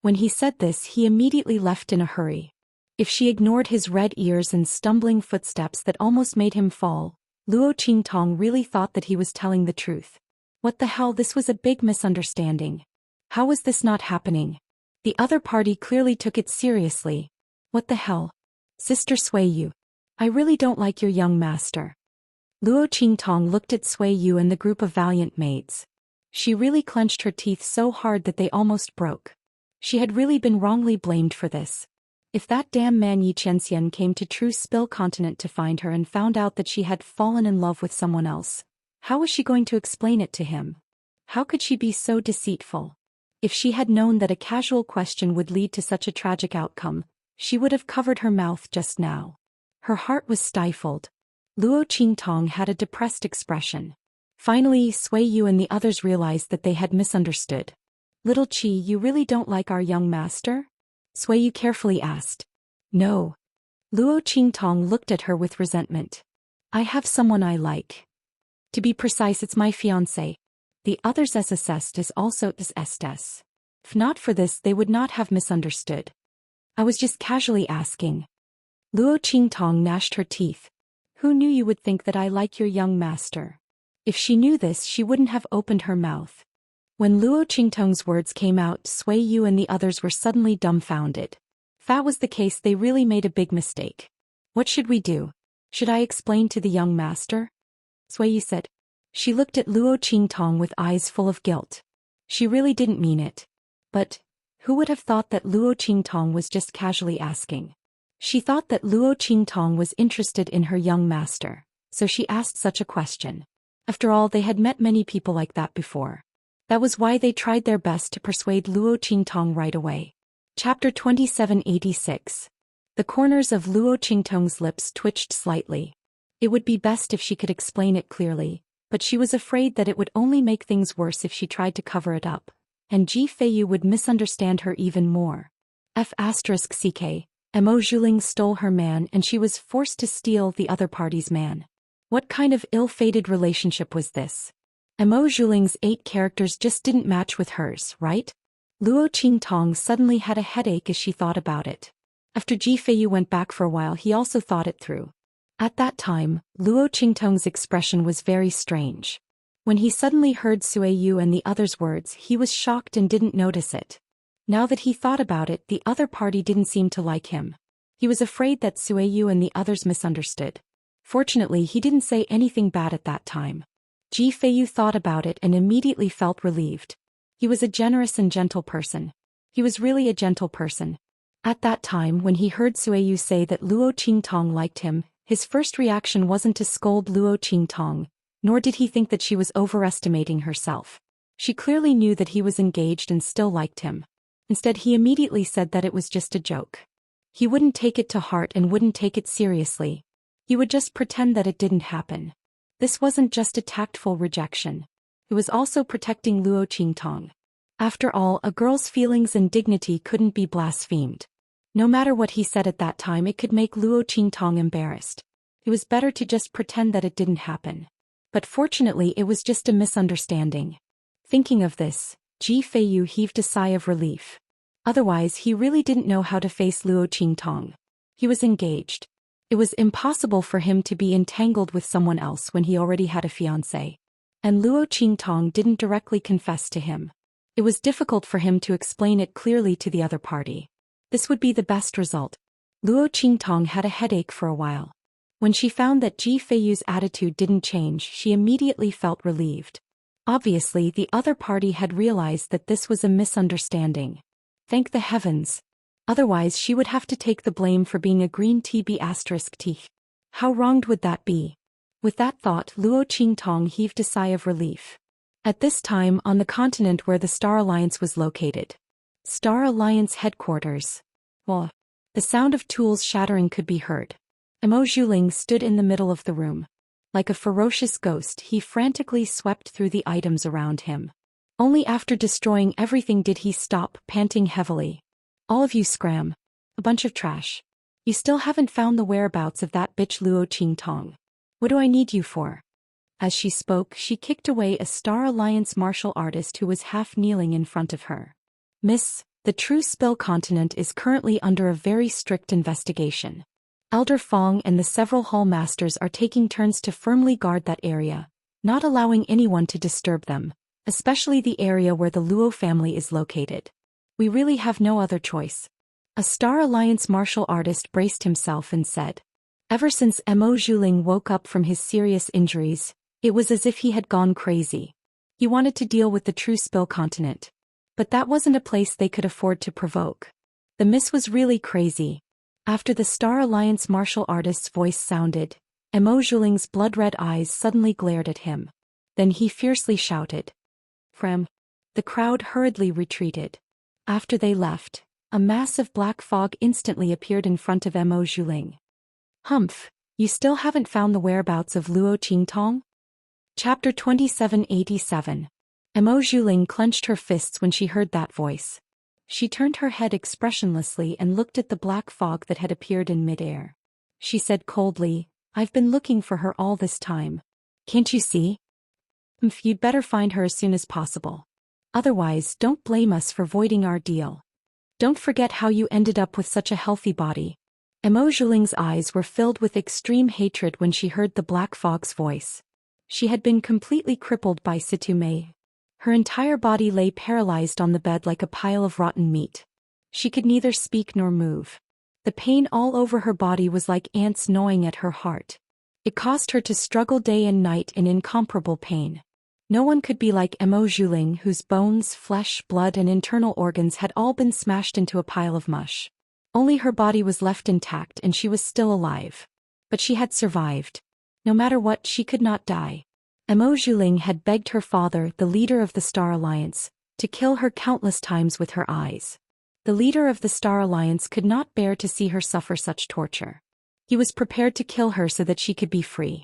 Speaker 1: When he said this, he immediately left in a hurry. If she ignored his red ears and stumbling footsteps that almost made him fall, Luo Qingtong really thought that he was telling the truth. What the hell, this was a big misunderstanding. How was this not happening? The other party clearly took it seriously. What the hell? Sister Sui Yu. I really don't like your young master. Luo Qingtong looked at Sui Yu and the group of valiant maids. She really clenched her teeth so hard that they almost broke. She had really been wrongly blamed for this. If that damn man Yi Qianxian came to True Spill Continent to find her and found out that she had fallen in love with someone else, how was she going to explain it to him? How could she be so deceitful? If she had known that a casual question would lead to such a tragic outcome, she would have covered her mouth just now. Her heart was stifled. Luo Qingtong had a depressed expression. Finally, Sui Yu and the others realized that they had misunderstood. Little Qi, you really don't like our young master? Sui Yu carefully asked. No. Luo Qingtong looked at her with resentment. I have someone I like. To be precise, it's my fiancé. The others assessed is also estes. If not for this, they would not have misunderstood. I was just casually asking. Luo Qingtong gnashed her teeth. Who knew you would think that I like your young master? If she knew this, she wouldn't have opened her mouth. When Luo Qingtong's words came out, Sui Yu and the others were suddenly dumbfounded. If that was the case, they really made a big mistake. What should we do? Should I explain to the young master? Sui Yu said. She looked at Luo Qingtong with eyes full of guilt. She really didn't mean it. But who would have thought that Luo Qingtong was just casually asking? She thought that Luo Qingtong was interested in her young master, so she asked such a question. After all, they had met many people like that before. That was why they tried their best to persuade Luo Qingtong right away. Chapter 2786. The corners of Luo Qingtong's lips twitched slightly. It would be best if she could explain it clearly, but she was afraid that it would only make things worse if she tried to cover it up, and Ji Feiyu would misunderstand her even more. F*ck, Mo Zhuling stole her man and she was forced to steal the other party's man. What kind of ill-fated relationship was this? Mo Zhuling's 8 characters just didn't match with hers, right? Luo Qingtong suddenly had a headache as she thought about it. After Ji Feiyu went back for a while, he also thought it through. At that time, Luo Qingtong's expression was very strange. When he suddenly heard Sui Yu and the others' words, he was shocked and didn't notice it. Now that he thought about it, the other party didn't seem to like him. He was afraid that Sui Yu and the others misunderstood. Fortunately, he didn't say anything bad at that time. Ji Feiyu thought about it and immediately felt relieved. He was a generous and gentle person. He was really a gentle person. At that time, when he heard Sui Yu say that Luo Qingtong liked him, his first reaction wasn't to scold Luo Qingtong, nor did he think that she was overestimating herself. She clearly knew that he was engaged and still liked him. Instead, he immediately said that it was just a joke. He wouldn't take it to heart and wouldn't take it seriously. He would just pretend that it didn't happen. This wasn't just a tactful rejection. It was also protecting Luo Qingtong. After all, a girl's feelings and dignity couldn't be blasphemed. No matter what he said at that time, it could make Luo Qingtong embarrassed. It was better to just pretend that it didn't happen. But fortunately, it was just a misunderstanding. Thinking of this, Ji Feiyu heaved a sigh of relief. Otherwise, he really didn't know how to face Luo Qingtong. He was engaged. It was impossible for him to be entangled with someone else when he already had a fiancé. And Luo Qingtong didn't directly confess to him. It was difficult for him to explain it clearly to the other party. This would be the best result. Luo Qingtong had a headache for a while. When she found that Ji Feiyu's attitude didn't change, she immediately felt relieved. Obviously, the other party had realized that this was a misunderstanding. Thank the heavens. Otherwise, she would have to take the blame for being a green TB*T. How wronged would that be? With that thought, Luo Qingtong heaved a sigh of relief. At this time, on the continent where the Star Alliance was located. Star Alliance headquarters. The sound of tools shattering could be heard. Mo Zhuling stood in the middle of the room. Like a ferocious ghost, he frantically swept through the items around him. Only after destroying everything did he stop, panting heavily. All of you scram. A bunch of trash. You still haven't found the whereabouts of that bitch Luo Qingtong. What do I need you for? As she spoke, she kicked away a Star Alliance martial artist who was half kneeling in front of her. Miss, the True Spill Continent is currently under a very strict investigation. Elder Fong and the several hall masters are taking turns to firmly guard that area, not allowing anyone to disturb them, especially the area where the Luo family is located. We really have no other choice. A Star Alliance martial artist braced himself and said. Ever since Mo Zhuling woke up from his serious injuries, it was as if he had gone crazy. He wanted to deal with the True Spill Continent. But that wasn't a place they could afford to provoke. The miss was really crazy. After the Star Alliance martial artist's voice sounded, Emo Zhuling's blood-red eyes suddenly glared at him. Then he fiercely shouted. Frem. The crowd hurriedly retreated. After they left, a mass of black fog instantly appeared in front of Emo Zhuling. Humph, you still haven't found the whereabouts of Luo Qingtong? Chapter 2787. Emo Zhuling clenched her fists when she heard that voice. She turned her head expressionlessly and looked at the black fog that had appeared in midair. She said coldly, I've been looking for her all this time. Can't you see? You'd better find her as soon as possible. Otherwise, don't blame us for voiding our deal. Don't forget how you ended up with such a healthy body. Emo Zhuling's eyes were filled with extreme hatred when she heard the black fog's voice. She had been completely crippled by Situ Mei. Her entire body lay paralyzed on the bed like a pile of rotten meat. She could neither speak nor move. The pain all over her body was like ants gnawing at her heart. It caused her to struggle day and night in incomparable pain. No one could be like Emo Zhuling, whose bones, flesh, blood and internal organs had all been smashed into a pile of mush. Only her body was left intact and she was still alive. But she had survived. No matter what, she could not die. Emo Zhuling had begged her father, the leader of the Star Alliance, to kill her countless times with her eyes. The leader of the Star Alliance could not bear to see her suffer such torture. He was prepared to kill her so that she could be free.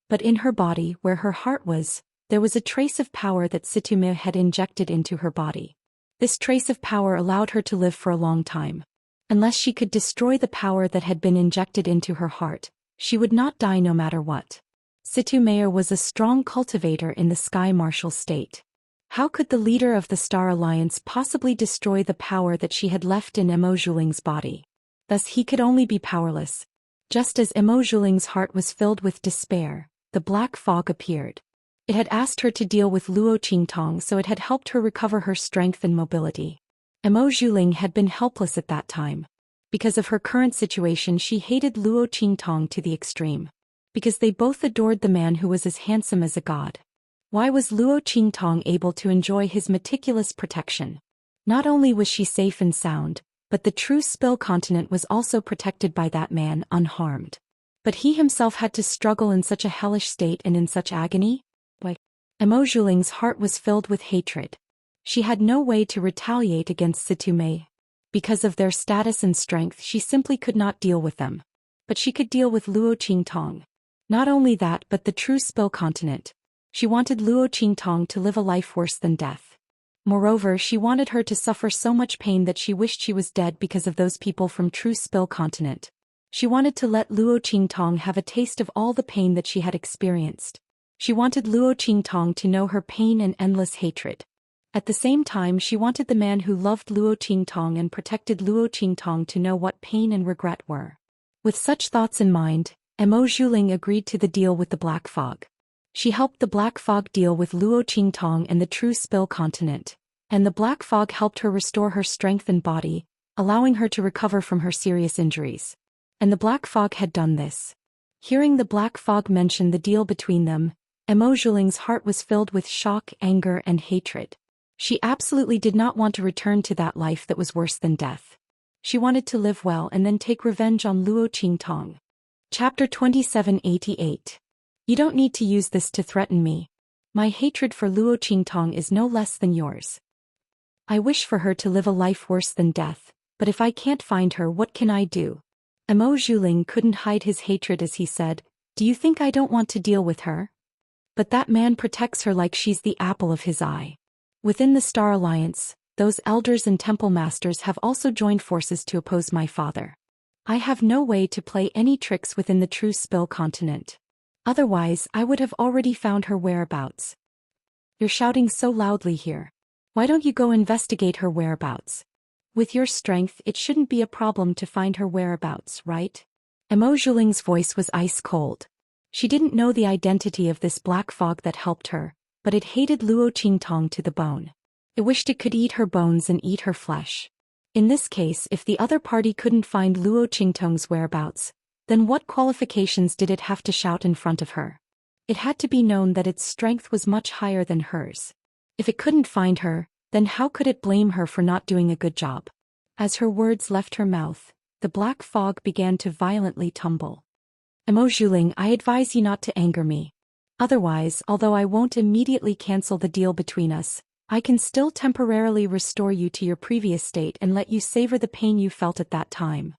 Speaker 1: But in her body, where her heart was, there was a trace of power that Situme had injected into her body. This trace of power allowed her to live for a long time. Unless she could destroy the power that had been injected into her heart, she would not die no matter what. Situme was a strong cultivator in the Sky Martial state. How could the leader of the Star Alliance possibly destroy the power that she had left in Emo Zhuling's body? Thus he could only be powerless. Just as Emo Zhuling's heart was filled with despair, the black fog appeared. It had asked her to deal with Luo Qingtong, so it had helped her recover her strength and mobility. Emo Zhuling had been helpless at that time. Because of her current situation, she hated Luo Qingtong to the extreme. Because they both adored the man who was as handsome as a god. Why was Luo Qingtong able to enjoy his meticulous protection? Not only was she safe and sound, but the true Spill continent was also protected by that man unharmed. But he himself had to struggle in such a hellish state and in such agony? Emo Zhuling's heart was filled with hatred. She had no way to retaliate against Situme. Because of their status and strength, she simply could not deal with them. But she could deal with Luo Qingtong. Not only that, but the true Spill continent. She wanted Luo Qingtong to live a life worse than death. Moreover, she wanted her to suffer so much pain that she wished she was dead because of those people from true Spill continent. She wanted to let Luo Qingtong have a taste of all the pain that she had experienced. She wanted Luo Qingtong to know her pain and endless hatred. At the same time, she wanted the man who loved Luo Qingtong and protected Luo Qingtong to know what pain and regret were. With such thoughts in mind, Emo Zhuling agreed to the deal with the Black Fog. She helped the Black Fog deal with Luo Qingtong and the true Spill continent, and the Black Fog helped her restore her strength and body, allowing her to recover from her serious injuries. And the Black Fog had done this. Hearing the Black Fog mention the deal between them, Emo Zhuling's heart was filled with shock, anger, and hatred. She absolutely did not want to return to that life that was worse than death. She wanted to live well and then take revenge on Luo Qingtong. Chapter 2788. You don't need to use this to threaten me. My hatred for Luo Qingtong is no less than yours. I wish for her to live a life worse than death, but if I can't find her, what can I do? Emo Zhuling couldn't hide his hatred as he said, Do you think I don't want to deal with her? But that man protects her like she's the apple of his eye. Within the Star Alliance, those elders and temple masters have also joined forces to oppose my father. I have no way to play any tricks within the true Spill continent. Otherwise, I would have already found her whereabouts. You're shouting so loudly here. Why don't you go investigate her whereabouts? With your strength, it shouldn't be a problem to find her whereabouts, right? Emo Zhuling's voice was ice cold. She didn't know the identity of this black fog that helped her, but it hated Luo Qingtong to the bone. It wished it could eat her bones and eat her flesh. In this case, if the other party couldn't find Luo Qingtong's whereabouts, then what qualifications did it have to shout in front of her? It had to be known that its strength was much higher than hers. If it couldn't find her, then how could it blame her for not doing a good job? As her words left her mouth, the black fog began to violently tumble. Zhuling, I advise you not to anger me. Otherwise, although I won't immediately cancel the deal between us, I can still temporarily restore you to your previous state and let you savor the pain you felt at that time.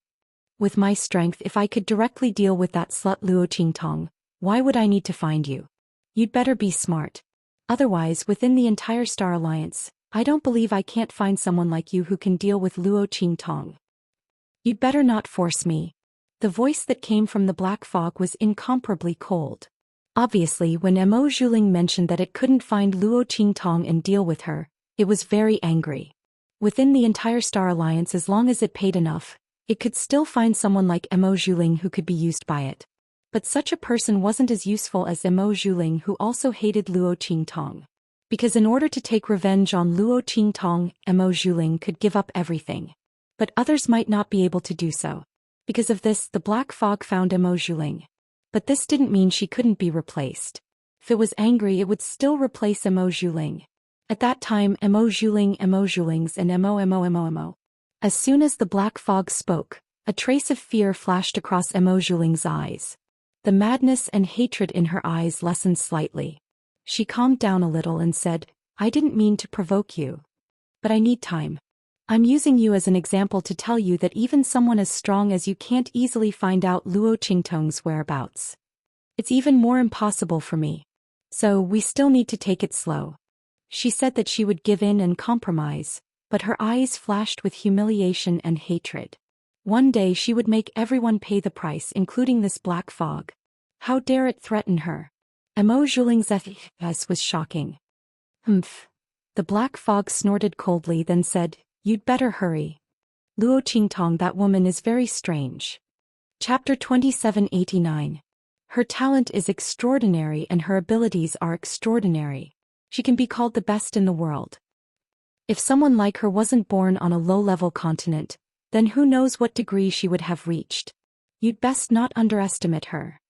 Speaker 1: With my strength, if I could directly deal with that slut Luo Qingtong, why would I need to find you? You'd better be smart. Otherwise, within the entire Star Alliance, I don't believe I can't find someone like you who can deal with Luo Qingtong. You'd better not force me. The voice that came from the black fog was incomparably cold. Obviously, when Zhuling mentioned that it couldn't find Luo Qingtong and deal with her, it was very angry. Within the entire Star Alliance, as long as it paid enough, it could still find someone like Zhuling who could be used by it. But such a person wasn't as useful as Zhuling, who also hated Luo Qingtong. Because in order to take revenge on Luo Qingtong, Zhuling could give up everything. But others might not be able to do so. Because of this, the black fog found Zhuling. But this didn't mean she couldn't be replaced. If it was angry, it would still replace Zhuling. At that time, Zhulings and Mo. As soon as the black fog spoke, a trace of fear flashed across Zhuling's eyes. The madness and hatred in her eyes lessened slightly. She calmed down a little and said, I didn't mean to provoke you. But I need time. I'm using you as an example to tell you that even someone as strong as you can't easily find out Luo Qingtong's whereabouts. It's even more impossible for me. So we still need to take it slow. She said that she would give in and compromise, but her eyes flashed with humiliation and hatred. One day she would make everyone pay the price, including this black fog. How dare it threaten her? Zhuling's yes was shocking. Humph. The black fog snorted coldly, then said, You'd better hurry. Luo Qingtong, that woman is very strange. Chapter 2789. Her talent is extraordinary and her abilities are extraordinary. She can be called the best in the world. If someone like her wasn't born on a low-level continent, then who knows what degree she would have reached. You'd best not underestimate her.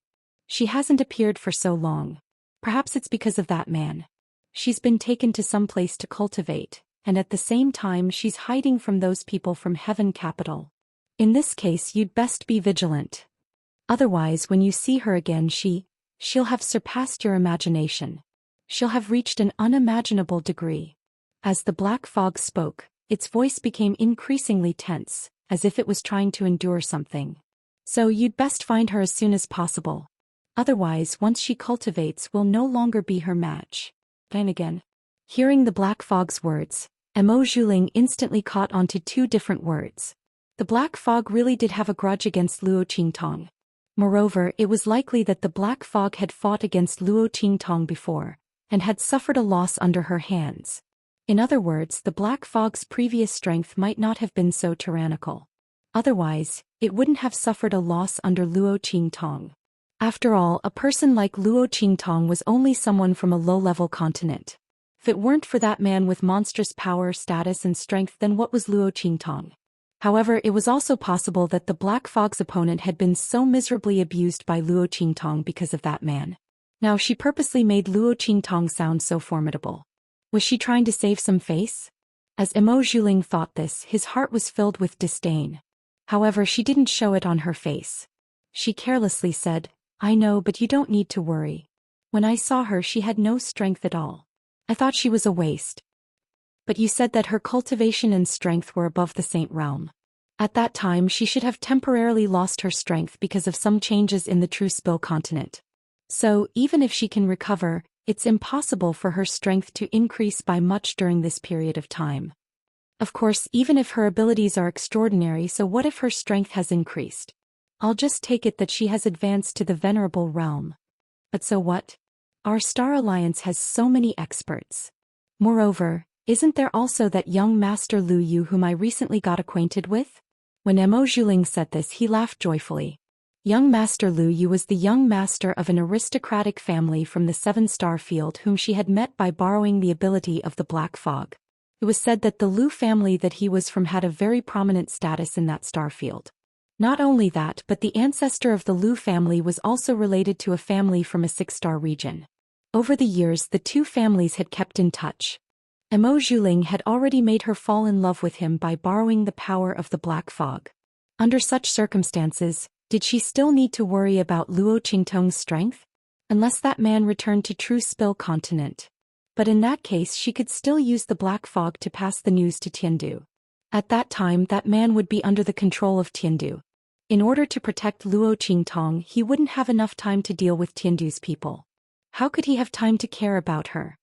Speaker 1: She hasn't appeared for so long. Perhaps it's because of that man. She's been taken to some place to cultivate, and at the same time she's hiding from those people from Heaven Capital. In this case, you'd best be vigilant. Otherwise, when you see her again, she'll have surpassed your imagination. She'll have reached an unimaginable degree. As the black fog spoke, its voice became increasingly tense, as if it was trying to endure something. So you'd best find her as soon as possible. Otherwise, once she cultivates, we'll no longer be her match. Then again. Hearing the black fog's words, Zhuling instantly caught onto two different words. The black fog really did have a grudge against Luo Qingtong. Moreover, it was likely that the black fog had fought against Luo Qingtong before, and had suffered a loss under her hands. In other words, the black fog's previous strength might not have been so tyrannical. Otherwise, it wouldn't have suffered a loss under Luo Qingtong. After all, a person like Luo Qingtong was only someone from a low-level continent. If it weren't for that man with monstrous power, status and strength, then what was Luo Qingtong? However, it was also possible that the black fog's opponent had been so miserably abused by Luo Qingtong because of that man. Now she purposely made Luo Qingtong sound so formidable. Was she trying to save some face? As Zhuling thought this, his heart was filled with disdain. However, she didn't show it on her face. She carelessly said, I know, but you don't need to worry. When I saw her, she had no strength at all. I thought she was a waste. But you said that her cultivation and strength were above the Saint realm. At that time, she should have temporarily lost her strength because of some changes in the True Spill continent. So, even if she can recover, it's impossible for her strength to increase by much during this period of time. Of course, even if her abilities are extraordinary, so what if her strength has increased? I'll just take it that she has advanced to the Venerable realm. But so what? Our Star Alliance has so many experts. Moreover, isn't there also that young Master Lu Yu whom I recently got acquainted with? When Zhuling said this, he laughed joyfully. Young Master Lu Yu was the young master of an aristocratic family from the Seven-Star Field whom she had met by borrowing the ability of the Black Fog. It was said that the Lu family that he was from had a very prominent status in that star field. Not only that, but the ancestor of the Lu family was also related to a family from a 6-star region. Over the years, the two families had kept in touch. Emo Zhuling had already made her fall in love with him by borrowing the power of the black fog. Under such circumstances, did she still need to worry about Luo Qingtong's strength? Unless that man returned to True Spill Continent. But in that case she could still use the black fog to pass the news to Tiandu. At that time that man would be under the control of Tiandu. In order to protect Luo Qingtong he wouldn't have enough time to deal with Tiandu's people. How could he have time to care about her?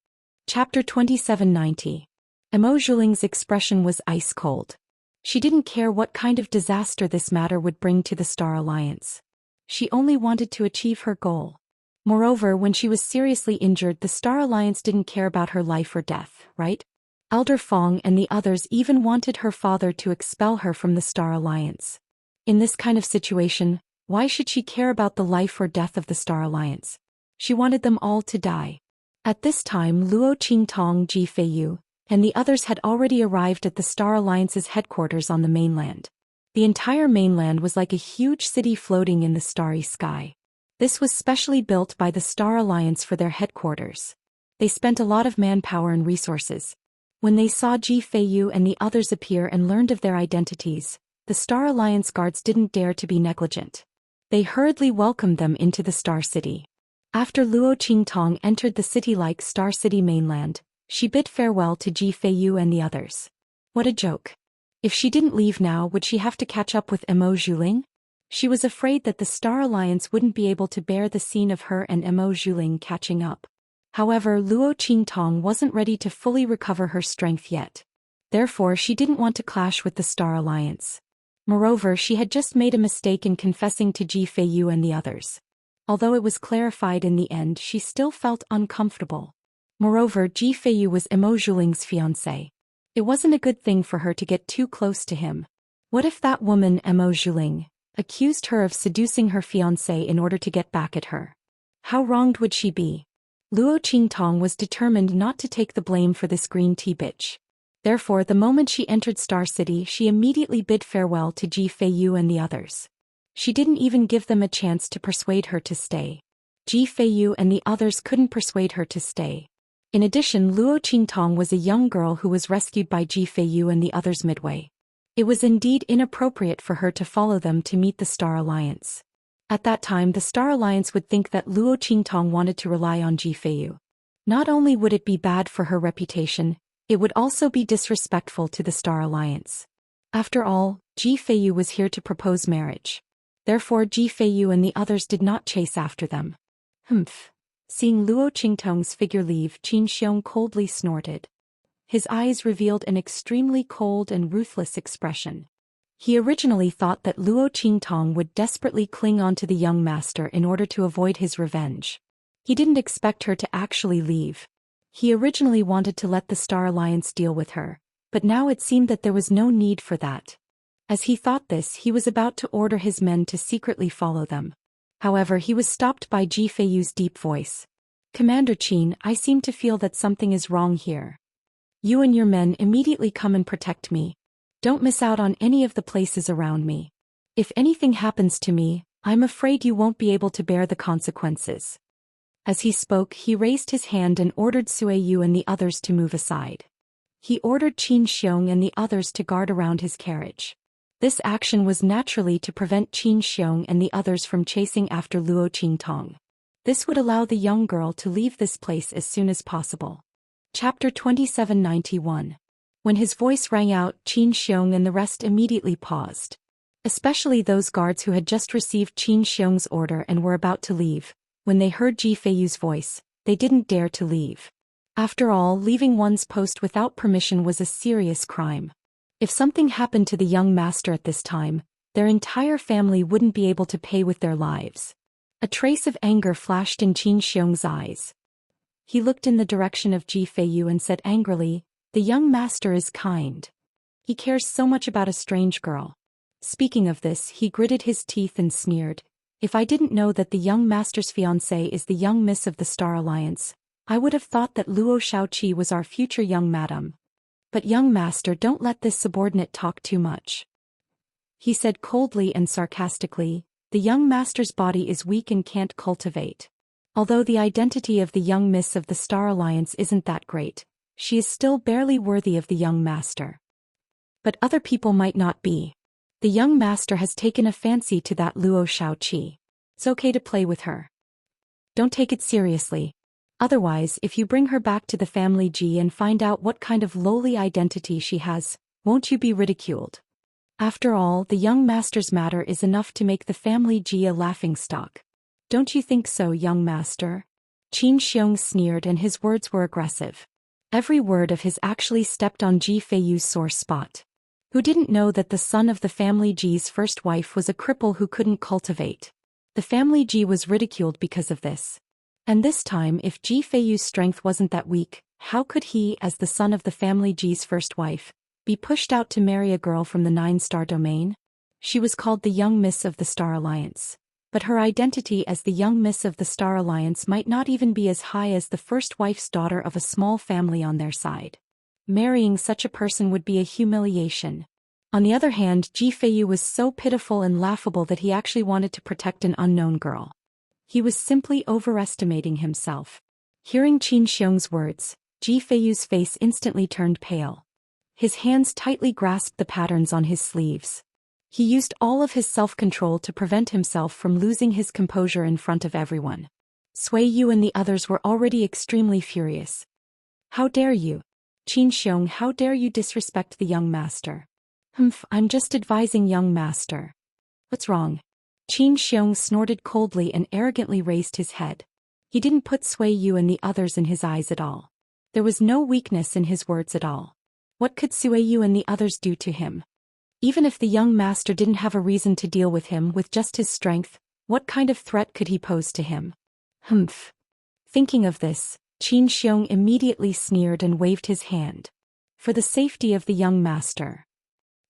Speaker 1: Chapter 2790. Emo Zhuling's expression was ice cold. She didn't care what kind of disaster this matter would bring to the Star Alliance. She only wanted to achieve her goal. Moreover, when she was seriously injured, the Star Alliance didn't care about her life or death, right? Elder Fong and the others even wanted her father to expel her from the Star Alliance. In this kind of situation, why should she care about the life or death of the Star Alliance? She wanted them all to die. At this time Luo Qingtong, Ji Feiyu, and the others had already arrived at the Star Alliance's headquarters on the mainland. The entire mainland was like a huge city floating in the starry sky. This was specially built by the Star Alliance for their headquarters. They spent a lot of manpower and resources. When they saw Ji Feiyu and the others appear and learned of their identities, the Star Alliance guards didn't dare to be negligent. They hurriedly welcomed them into the Star City. After Luo Qingtong entered the city-like Star City mainland, she bid farewell to Ji Feiyu and the others. What a joke. If she didn't leave now, would she have to catch up with Emo Zhuling? She was afraid that the Star Alliance wouldn't be able to bear the scene of her and Emo Zhuling catching up. However, Luo Qingtong wasn't ready to fully recover her strength yet. Therefore she didn't want to clash with the Star Alliance. Moreover, she had just made a mistake in confessing to Ji Feiyu and the others. Although it was clarified in the end, she still felt uncomfortable. Moreover, Ji Feiyu was Emo Zhuling's fiancé. It wasn't a good thing for her to get too close to him. What if that woman, Emo Zhuling, accused her of seducing her fiancé in order to get back at her? How wronged would she be? Luo Qingtong was determined not to take the blame for this green tea bitch. Therefore, the moment she entered Star City, she immediately bid farewell to Ji Feiyu and the others. She didn't even give them a chance to persuade her to stay. Ji Feiyu and the others couldn't persuade her to stay. In addition, Luo Qingtong was a young girl who was rescued by Ji Feiyu and the others midway. It was indeed inappropriate for her to follow them to meet the Star Alliance. At that time the Star Alliance would think that Luo Qingtong wanted to rely on Ji Feiyu. Not only would it be bad for her reputation, it would also be disrespectful to the Star Alliance. After all, Ji Feiyu was here to propose marriage. Therefore Ji Feiyu and the others did not chase after them. Humph. Seeing Luo Qingtong's figure leave, Qin Xiong coldly snorted. His eyes revealed an extremely cold and ruthless expression. He originally thought that Luo Qingtong would desperately cling on to the young master in order to avoid his revenge. He didn't expect her to actually leave. He originally wanted to let the Star Alliance deal with her, but now it seemed that there was no need for that. As he thought this, he was about to order his men to secretly follow them. However, he was stopped by Ji Feiyu's deep voice. "Commander Qin, I seem to feel that something is wrong here. You and your men immediately come and protect me. Don't miss out on any of the places around me. If anything happens to me, I'm afraid you won't be able to bear the consequences." As he spoke, he raised his hand and ordered Sui Yu and the others to move aside. He ordered Qin Xiong and the others to guard around his carriage. This action was naturally to prevent Qin Xiong and the others from chasing after Luo Qingtong. This would allow the young girl to leave this place as soon as possible. Chapter 2791. When his voice rang out, Qin Xiong and the rest immediately paused. Especially those guards who had just received Qin Xiong's order and were about to leave. When they heard Ji Feiyu's voice, they didn't dare to leave. After all, leaving one's post without permission was a serious crime. If something happened to the young master at this time, their entire family wouldn't be able to pay with their lives. A trace of anger flashed in Qin Xiong's eyes. He looked in the direction of Ji Feiyu and said angrily, "The young master is kind. He cares so much about a strange girl." Speaking of this, he gritted his teeth and sneered, "If I didn't know that the young master's fiancée is the young miss of the Star Alliance, I would have thought that Luo Shaoqi was our future young madam. But young master, don't let this subordinate talk too much," he said coldly and sarcastically. "The young master's body is weak and can't cultivate. Although the identity of the young miss of the Star Alliance isn't that great, She is still barely worthy of the young master. But other people might not be. The young master has taken a fancy to that Luo Xiaoqi. It's okay to play with her. Don't take it seriously. Otherwise, if you bring her back to the family Ji and find out what kind of lowly identity she has, won't you be ridiculed? After all, the young master's matter is enough to make the family Ji a laughingstock. Don't you think so, young master? Qin Xiong sneered, and his words were aggressive. Every word of his actually stepped on Ji Feiyu's sore spot. Who didn't know that the son of the family Ji's first wife was a cripple who couldn't cultivate? The family Ji was ridiculed because of this. And this time, if Ji Feiyu's strength wasn't that weak, how could he, as the son of the family Ji's first wife, be pushed out to marry a girl from the 9-star domain? She was called the Young Miss of the Star Alliance. But her identity as the Young Miss of the Star Alliance might not even be as high as the first wife's daughter of a small family on their side. Marrying such a person would be a humiliation. On the other hand, Ji Feiyu was so pitiful and laughable that he actually wanted to protect an unknown girl. He was simply overestimating himself. Hearing Qin Xiong's words, Ji Feiyu's face instantly turned pale. His hands tightly grasped the patterns on his sleeves. He used all of his self-control to prevent himself from losing his composure in front of everyone. Sui Yu and the others were already extremely furious. How dare you? Qin Xiong, how dare you disrespect the young master? I'm just advising, young master. What's wrong? Qin Xiong snorted coldly and arrogantly raised his head. He didn't put Sui Yu and the others in his eyes at all. There was no weakness in his words at all. What could Sui Yu and the others do to him? Even if the young master didn't have a reason to deal with him with just his strength, what kind of threat could he pose to him? Thinking of this, Qin Xiong immediately sneered and waved his hand. For the safety of the young master.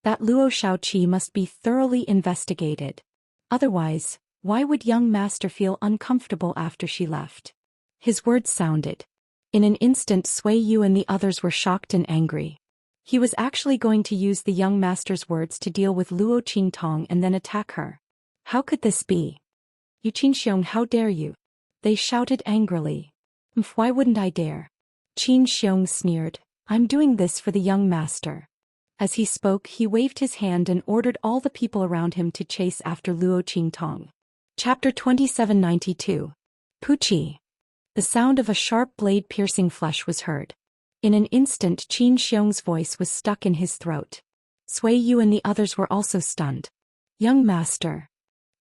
Speaker 1: That Luo Xiaoqi must be thoroughly investigated. Otherwise, why would young master feel uncomfortable after she left? His words sounded. In an instant, Sui Yu and the others were shocked and angry. He was actually going to use the young master's words to deal with Luo Qingtong and then attack her. How could this be? You Qin Xiong, how dare you? They shouted angrily. Why wouldn't I dare? Qin Xiong sneered. I'm doing this for the young master. As he spoke, he waved his hand and ordered all the people around him to chase after Luo Qingtong. Chapter 2792. Puchi. The sound of a sharp blade piercing flesh was heard. In an instant, Qin Xiong's voice was stuck in his throat. Sui Yu and the others were also stunned. Young master.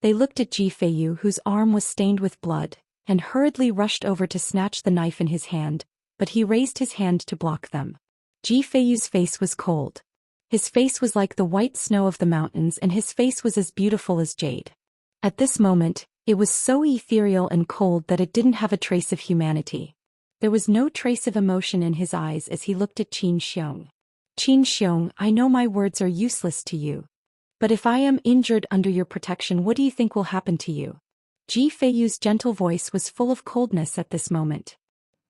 Speaker 1: They looked at Ji Feiyu, whose arm was stained with blood, and hurriedly rushed over to snatch the knife in his hand, but he raised his hand to block them. Ji Feiyu's face was cold. His face was like the white snow of the mountains, and his face was as beautiful as jade. At this moment, it was so ethereal and cold that it didn't have a trace of humanity. There was no trace of emotion in his eyes as he looked at Qin Xiong. Qin Xiong, I know my words are useless to you. But if I am injured under your protection, what do you think will happen to you? Ji Feiyu's gentle voice was full of coldness at this moment.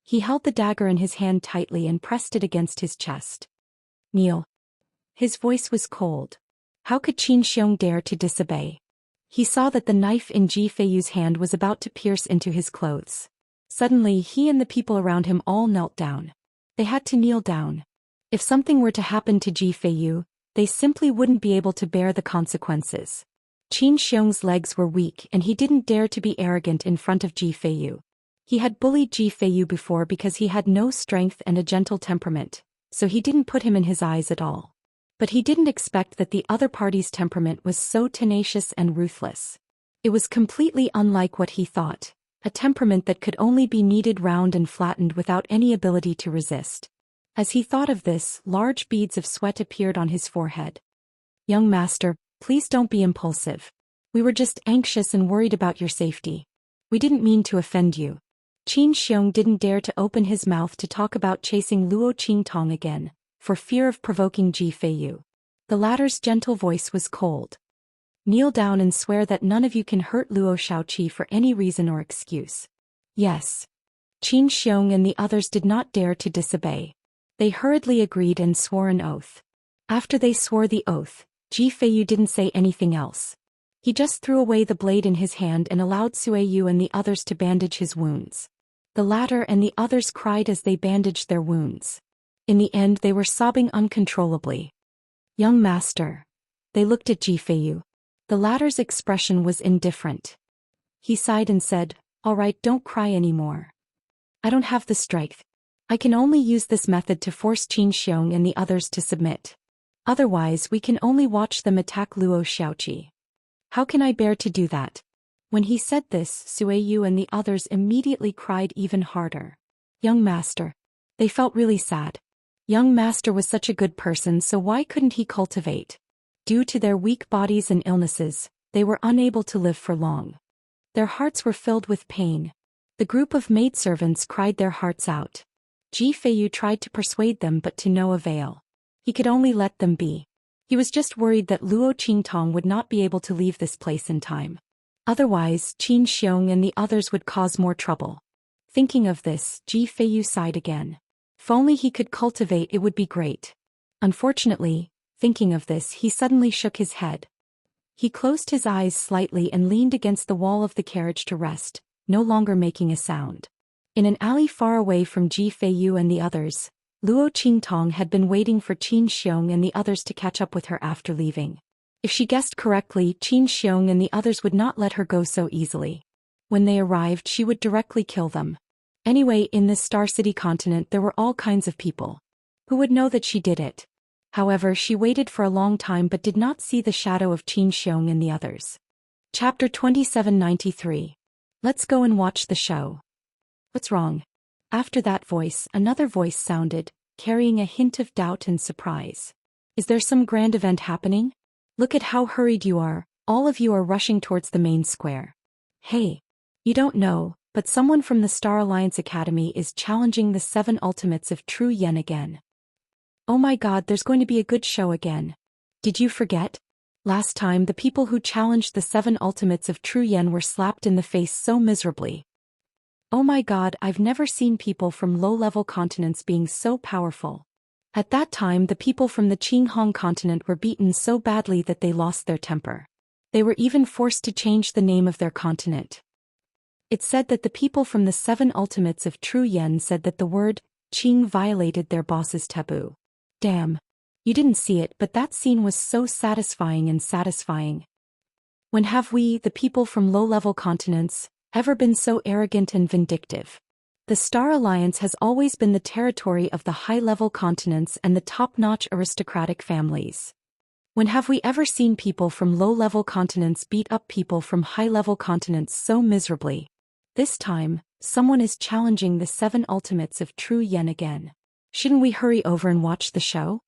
Speaker 1: He held the dagger in his hand tightly and pressed it against his chest. Kneel. His voice was cold. How could Qin Xiong dare to disobey? He saw that the knife in Ji Feiyu's hand was about to pierce into his clothes. Suddenly, he and the people around him all knelt down. They had to kneel down. If something were to happen to Ji Feiyu, they simply wouldn't be able to bear the consequences. Qin Xiong's legs were weak and he didn't dare to be arrogant in front of Ji Feiyu. He had bullied Ji Feiyu before because he had no strength and a gentle temperament, so he didn't put him in his eyes at all. But he didn't expect that the other party's temperament was so tenacious and ruthless. It was completely unlike what he thought, a temperament that could only be kneaded round and flattened without any ability to resist. As he thought of this, large beads of sweat appeared on his forehead. Young master, please don't be impulsive. We were just anxious and worried about your safety. We didn't mean to offend you. Qin Xiong didn't dare to open his mouth to talk about chasing Luo Qingtong again, for fear of provoking Ji Feiyu. The latter's gentle voice was cold. Kneel down and swear that none of you can hurt Luo Xiaoqi for any reason or excuse. Yes. Qin Xiong and the others did not dare to disobey. They hurriedly agreed and swore an oath. After they swore the oath, Ji Feiyu didn't say anything else. He just threw away the blade in his hand and allowed Sui Yu and the others to bandage his wounds. The latter and the others cried as they bandaged their wounds. In the end they were sobbing uncontrollably. Young master. They looked at Ji Feiyu. The latter's expression was indifferent. He sighed and said, "All right, don't cry anymore. I don't have the strength. I can only use this method to force Qin Xiong and the others to submit. Otherwise we can only watch them attack Luo Xiaoqi. How can I bear to do that?" When he said this, Suiyu and the others immediately cried even harder. Young master. They felt really sad. Young master was such a good person, so why couldn't he cultivate? Due to their weak bodies and illnesses, they were unable to live for long. Their hearts were filled with pain. The group of maidservants cried their hearts out. Ji Feiyu tried to persuade them but to no avail. He could only let them be. He was just worried that Luo Qingtong would not be able to leave this place in time. Otherwise, Qin Xiong and the others would cause more trouble. Thinking of this, Ji Feiyu sighed again. If only he could cultivate, it would be great. Unfortunately, thinking of this, he suddenly shook his head. He closed his eyes slightly and leaned against the wall of the carriage to rest, no longer making a sound. In an alley far away from Ji Feiyu and the others, Luo Qingtong had been waiting for Qin Xiong and the others to catch up with her after leaving. If she guessed correctly, Qin Xiong and the others would not let her go so easily. When they arrived, she would directly kill them. Anyway, in this Star City continent there were all kinds of people. Who would know that she did it? However, she waited for a long time but did not see the shadow of Qin Xiong and the others. Chapter 2793. Let's go and watch the show. What's wrong? After that voice, another voice sounded, carrying a hint of doubt and surprise. Is there some grand event happening? Look at how hurried you are, all of you are rushing towards the main square. Hey. You don't know, but someone from the Star Alliance Academy is challenging the 7 ultimates of True Yen again. Oh my god, there's going to be a good show again. Did you forget? Last time the people who challenged the 7 ultimates of True Yen were slapped in the face so miserably. Oh my god, I've never seen people from low-level continents being so powerful. At that time the people from the Qinghong continent were beaten so badly that they lost their temper. They were even forced to change the name of their continent. It said that the people from the 7 ultimates of True Yen said that the word Qing violated their boss's taboo. Damn. You didn't see it, but that scene was so satisfying and satisfying. When have we, the people from low-level continents, ever been so arrogant and vindictive? The Star Alliance has always been the territory of the high-level continents and the top-notch aristocratic families. When have we ever seen people from low-level continents beat up people from high-level continents so miserably? This time, someone is challenging the 7 ultimates of True Yen again. Shouldn't we hurry over and watch the show?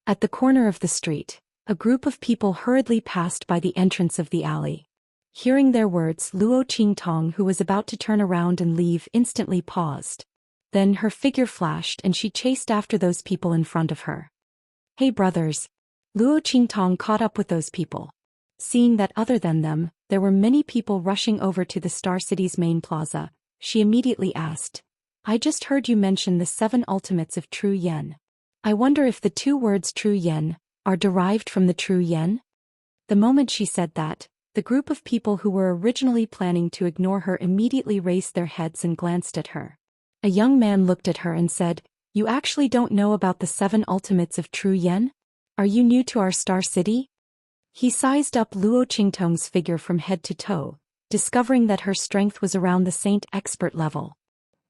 Speaker 1: At the corner of the street, a group of people hurriedly passed by the entrance of the alley. Hearing their words, Luo Qingtong, who was about to turn around and leave, instantly paused. Then her figure flashed and she chased after those people in front of her. Hey brothers! Luo Qingtong caught up with those people. Seeing that other than them, there were many people rushing over to the Star City's main plaza, she immediately asked, I just heard you mention the 7 ultimates of True Yen. I wonder if the 2 words True Yen are derived from the True Yen? The moment she said that, the group of people who were originally planning to ignore her immediately raised their heads and glanced at her. A young man looked at her and said, You actually don't know about the 7 ultimates of True Yen? Are you new to our Star City? He sized up Luo Qingtong's figure from head to toe, discovering that her strength was around the Saint Expert level.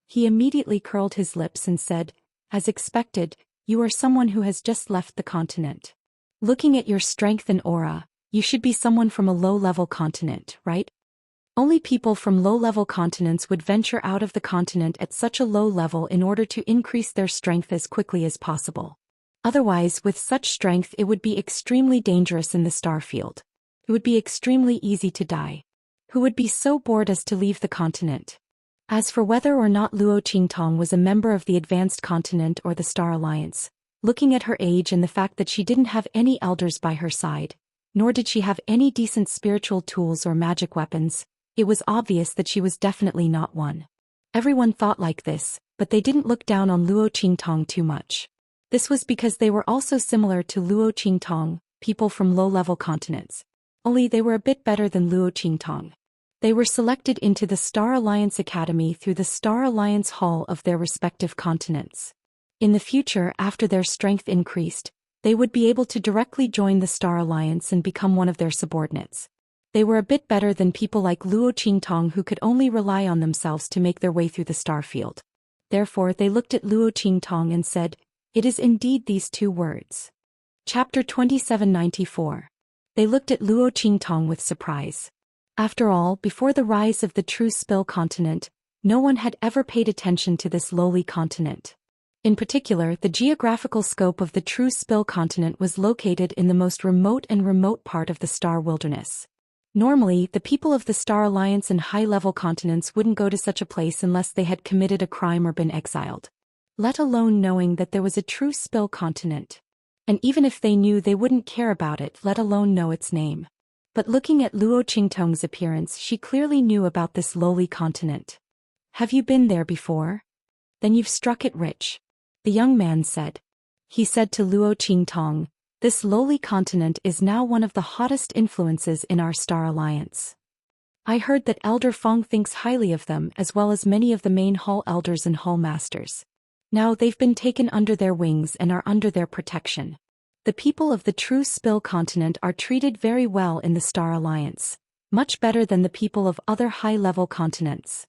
Speaker 1: He immediately curled his lips and said, As expected, you are someone who has just left the continent. Looking at your strength and aura, you should be someone from a low-level continent, right? Only people from low-level continents would venture out of the continent at such a low level in order to increase their strength as quickly as possible. Otherwise, with such strength it would be extremely dangerous in the star field. It would be extremely easy to die. Who would be so bored as to leave the continent? As for whether or not Luo Qingtong was a member of the Advanced Continent or the Star Alliance, looking at her age and the fact that she didn't have any elders by her side, nor did she have any decent spiritual tools or magic weapons, it was obvious that she was definitely not one. Everyone thought like this, but they didn't look down on Luo Qingtong too much. This was because they were also similar to Luo Qingtong, people from low-level continents. Only they were a bit better than Luo Qingtong. They were selected into the Star Alliance Academy through the Star Alliance Hall of their respective continents. In the future, after their strength increased, they would be able to directly join the Star Alliance and become one of their subordinates. They were a bit better than people like Luo Qingtong who could only rely on themselves to make their way through the star field. Therefore they looked at Luo Qingtong and said, "It is indeed these two words." Chapter 2794. They looked at Luo Qingtong with surprise. After all, before the rise of the true Spill continent, no one had ever paid attention to this lowly continent. In particular, the geographical scope of the true Spill continent was located in the most remote part of the star wilderness. Normally, the people of the Star Alliance and high-level continents wouldn't go to such a place unless they had committed a crime or been exiled. Let alone knowing that there was a true Spill continent. And even if they knew, they wouldn't care about it, let alone know its name. But looking at Luo Qingtong's appearance, she clearly knew about this lowly continent. "Have you been there before? Then you've struck it rich," the young man said. He said to Luo Qingtong, "This lowly continent is now one of the hottest influences in our Star Alliance. I heard that Elder Fong thinks highly of them as well as many of the main Hall Elders and Hall Masters. Now they've been taken under their wings and are under their protection. The people of the true Spill continent are treated very well in the Star Alliance, much better than the people of other high-level continents.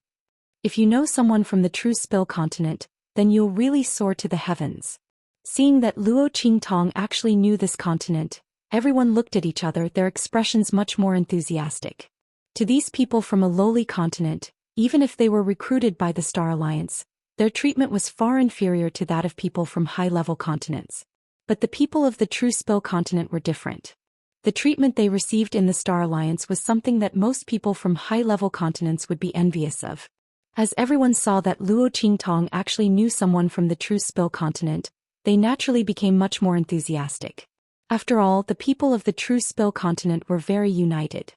Speaker 1: If you know someone from the true Spill continent, then you'll really soar to the heavens." Seeing that Luo Qingtong actually knew this continent, everyone looked at each other, their expressions much more enthusiastic. To these people from a lowly continent, even if they were recruited by the Star Alliance, their treatment was far inferior to that of people from high-level continents. But the people of the true Spill continent were different. The treatment they received in the Star Alliance was something that most people from high-level continents would be envious of. As everyone saw that Luo Qingtong actually knew someone from the true Spill continent, they naturally became much more enthusiastic. After all, the people of the true Spill continent were very united.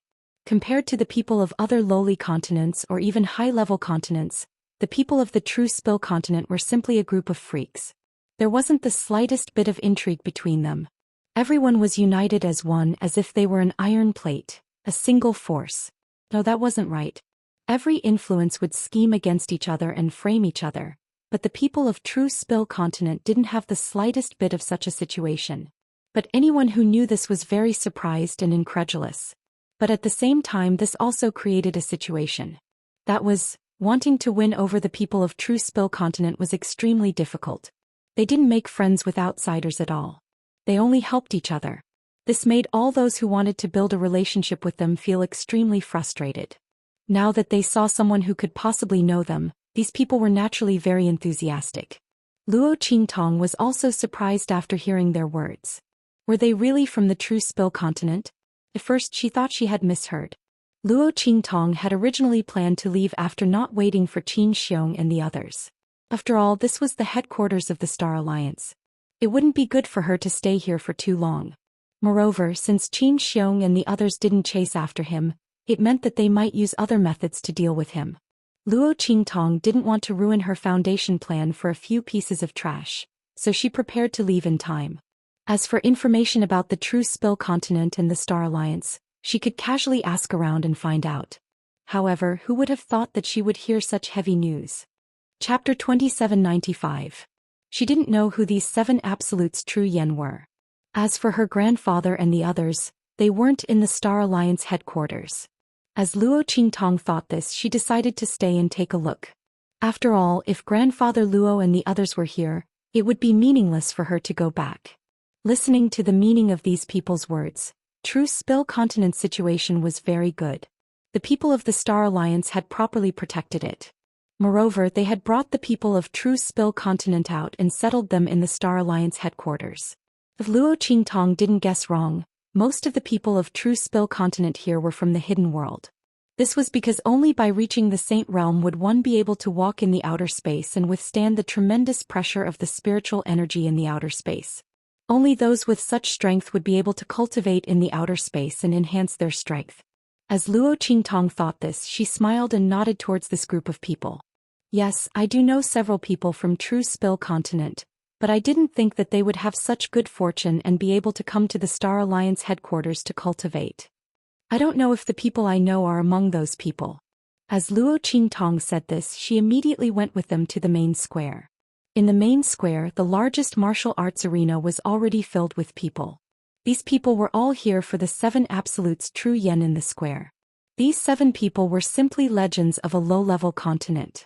Speaker 1: Compared to the people of other lowly continents or even high-level continents, the people of the true Spill continent were simply a group of freaks. There wasn't the slightest bit of intrigue between them. Everyone was united as one, as if they were an iron plate, a single force. No, that wasn't right. Every influence would scheme against each other and frame each other. But the people of true Spill continent didn't have the slightest bit of such a situation. But anyone who knew this was very surprised and incredulous. But at the same time, this also created a situation. That was, wanting to win over the people of true Spill continent was extremely difficult. They didn't make friends with outsiders at all. They only helped each other. This made all those who wanted to build a relationship with them feel extremely frustrated. Now that they saw someone who could possibly know them, these people were naturally very enthusiastic. Luo Qingtong was also surprised after hearing their words. Were they really from the true Spill continent? At first she thought she had misheard. Luo Qingtong had originally planned to leave after not waiting for Qin Xiong and the others. After all, this was the headquarters of the Star Alliance. It wouldn't be good for her to stay here for too long. Moreover, since Qin Xiong and the others didn't chase after him, it meant that they might use other methods to deal with him. Luo Qingtong didn't want to ruin her foundation plan for a few pieces of trash, so she prepared to leave in time. As for information about the true Spill continent and the Star Alliance, she could casually ask around and find out. However, who would have thought that she would hear such heavy news? Chapter 2795. She didn't know who these 7 absolutes True Yen were. As for her grandfather and the others, they weren't in the Star Alliance headquarters. As Luo Qingtong thought this, she decided to stay and take a look. After all, if Grandfather Luo and the others were here, it would be meaningless for her to go back. Listening to the meaning of these people's words, true Spill continent situation was very good. The people of the Star Alliance had properly protected it. Moreover, they had brought the people of true Spill continent out and settled them in the Star Alliance headquarters. If Luo Qingtong didn't guess wrong, most of the people of true Spill continent here were from the hidden world. This was because only by reaching the Saint Realm would one be able to walk in the outer space and withstand the tremendous pressure of the spiritual energy in the outer space. Only those with such strength would be able to cultivate in the outer space and enhance their strength. As Luo Qingtong thought this, she smiled and nodded towards this group of people. Yes, I do know several people from true Spill continent, but I didn't think that they would have such good fortune and be able to come to the Star Alliance headquarters to cultivate. I don't know if the people I know are among those people. As Luo Qingtong said this, she immediately went with them to the main square. In the main square, the largest martial arts arena was already filled with people. These people were all here for the 7 absolutes true yen in the square. These 7 people were simply legends of a low-level continent.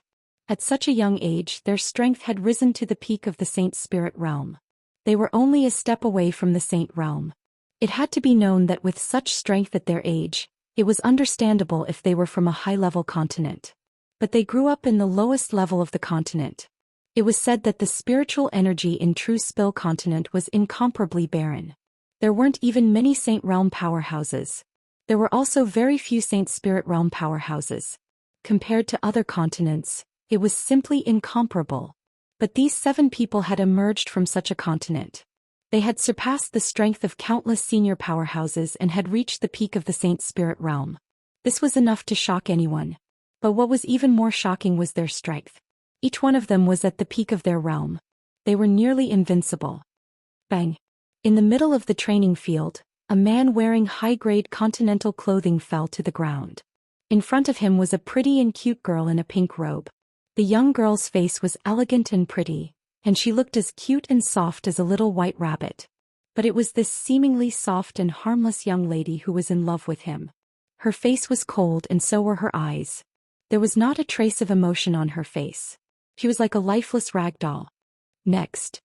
Speaker 1: At such a young age, their strength had risen to the peak of the Saint Spirit realm. They were only a step away from the Saint realm. It had to be known that with such strength at their age, it was understandable if they were from a high-level continent. But they grew up in the lowest level of the continent. It was said that the spiritual energy in True Spill continent was incomparably barren. There weren't even many Saint Realm powerhouses. There were also very few Saint Spirit Realm powerhouses. Compared to other continents, it was simply incomparable. But these 7 people had emerged from such a continent. They had surpassed the strength of countless senior powerhouses and had reached the peak of the Saint Spirit Realm. This was enough to shock anyone. But what was even more shocking was their strength. Each one of them was at the peak of their realm. They were nearly invincible. Bang! In the middle of the training field, a man wearing high-grade continental clothing fell to the ground. In front of him was a pretty and cute girl in a pink robe. The young girl's face was elegant and pretty, and she looked as cute and soft as a little white rabbit. But it was this seemingly soft and harmless young lady who was in love with him. Her face was cold and so were her eyes. There was not a trace of emotion on her face. She was like a lifeless rag doll. Next.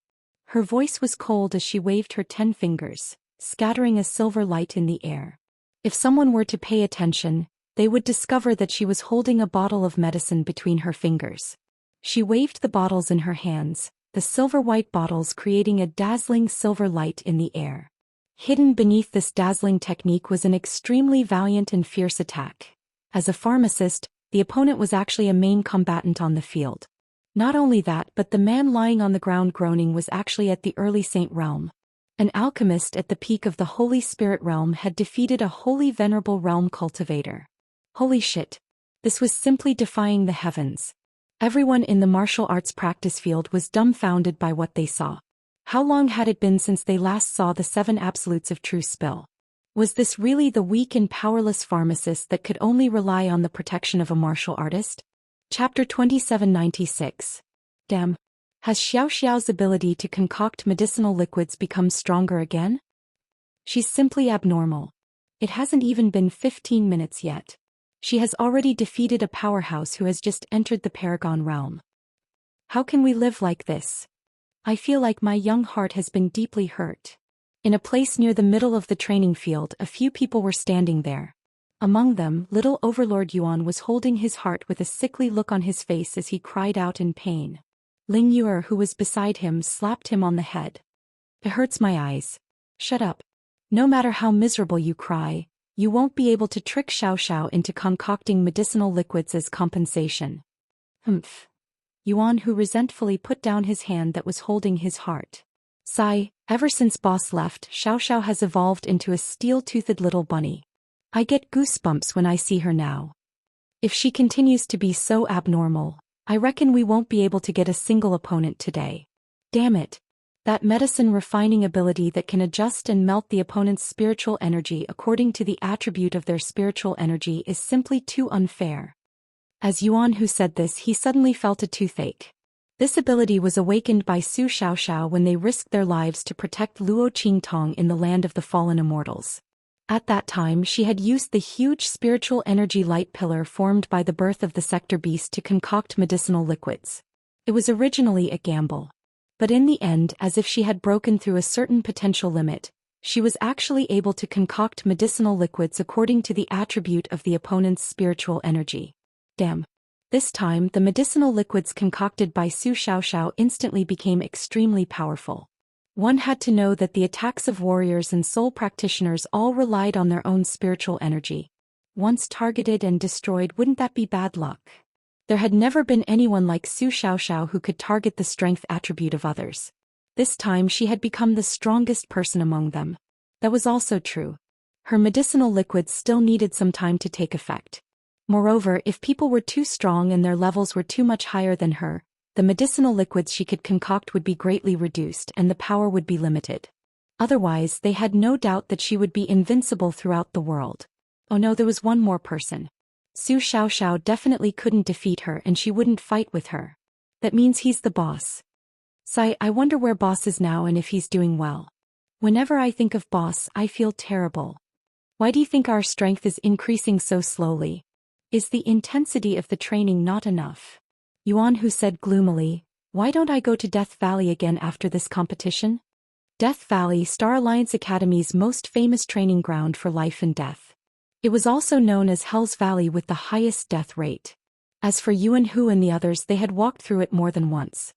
Speaker 1: Her voice was cold as she waved her 10 fingers, scattering a silver light in the air. If someone were to pay attention, they would discover that she was holding a bottle of medicine between her fingers. She waved the bottles in her hands, the silver-white bottles creating a dazzling silver light in the air. Hidden beneath this dazzling technique was an extremely valiant and fierce attack. As a pharmacist, the opponent was actually a main combatant on the field. Not only that, but the man lying on the ground groaning was actually at the early Saint realm. An alchemist at the peak of the Holy Spirit realm had defeated a holy venerable realm cultivator. Holy shit. This was simply defying the heavens. Everyone in the martial arts practice field was dumbfounded by what they saw. How long had it been since they last saw the 7 absolutes of True Spill? Was this really the weak and powerless pharmacist that could only rely on the protection of a martial artist? Chapter 2796. Damn. Has Xiaoxiao's ability to concoct medicinal liquids become stronger again? She's simply abnormal. It hasn't even been 15 minutes yet. She has already defeated a powerhouse who has just entered the Paragon realm. How can we live like this? I feel like my young heart has been deeply hurt. In a place near the middle of the training field, a few people were standing there. Among them, little Overlord Yuan was holding his heart with a sickly look on his face as he cried out in pain. Ling Yuer, who was beside him, slapped him on the head. It hurts my eyes. Shut up. No matter how miserable you cry, you won't be able to trick Xiaoxiao into concocting medicinal liquids as compensation. Humph. Yuan, who resentfully put down his hand that was holding his heart. Sigh, ever since boss left, Xiaoxiao has evolved into a steel-toothed little bunny. I get goosebumps when I see her now. If she continues to be so abnormal, I reckon we won't be able to get a single opponent today. Damn it. That medicine refining ability that can adjust and melt the opponent's spiritual energy according to the attribute of their spiritual energy is simply too unfair. As Yuan who said this, he suddenly felt a toothache. This ability was awakened by Su Xiaoxiao when they risked their lives to protect Luo Qingtong in the land of the fallen immortals. At that time, she had used the huge spiritual energy light pillar formed by the birth of the sector beast to concoct medicinal liquids. It was originally a gamble. But in the end, as if she had broken through a certain potential limit, she was actually able to concoct medicinal liquids according to the attribute of the opponent's spiritual energy. Damn. This time, the medicinal liquids concocted by Su Xiaoxiao instantly became extremely powerful. One had to know that the attacks of warriors and soul practitioners all relied on their own spiritual energy. Once targeted and destroyed, wouldn't that be bad luck? There had never been anyone like Su Xiaoxiao who could target the strength attribute of others. This time she had become the strongest person among them. That was also true. Her medicinal liquids still needed some time to take effect. Moreover, if people were too strong and their levels were too much higher than her, the medicinal liquids she could concoct would be greatly reduced and the power would be limited. Otherwise, they had no doubt that she would be invincible throughout the world. Oh no, there was one more person. Su Xiaoxiao definitely couldn't defeat her and she wouldn't fight with her. That means he's the boss. Sigh, I wonder where boss is now and if he's doing well. Whenever I think of boss, I feel terrible. Why do you think our strength is increasing so slowly? Is the intensity of the training not enough? Yuan Hu said gloomily, why don't I go to Death Valley again after this competition? Death Valley, Star Alliance Academy's most famous training ground for life and death. It was also known as Hell's Valley with the highest death rate. As for Yuan Hu and the others, they had walked through it more than once.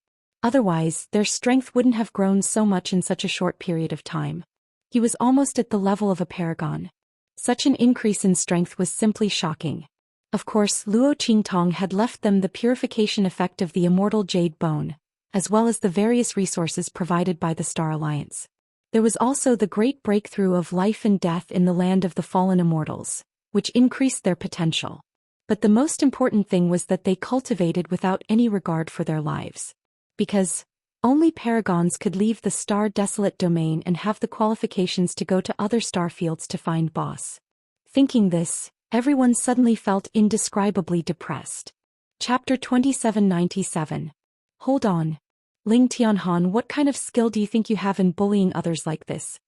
Speaker 1: Otherwise, their strength wouldn't have grown so much in such a short period of time. He was almost at the level of a paragon. Such an increase in strength was simply shocking. Of course, Luo Qingtong had left them the purification effect of the immortal jade bone, as well as the various resources provided by the Star Alliance. There was also the great breakthrough of life and death in the land of the fallen immortals, which increased their potential. But the most important thing was that they cultivated without any regard for their lives. Because only paragons could leave the star desolate domain and have the qualifications to go to other star fields to find boss. Thinking this, everyone suddenly felt indescribably depressed. Chapter 2797. Hold on. Ling Tianhan, what kind of skill do you think you have in bullying others like this?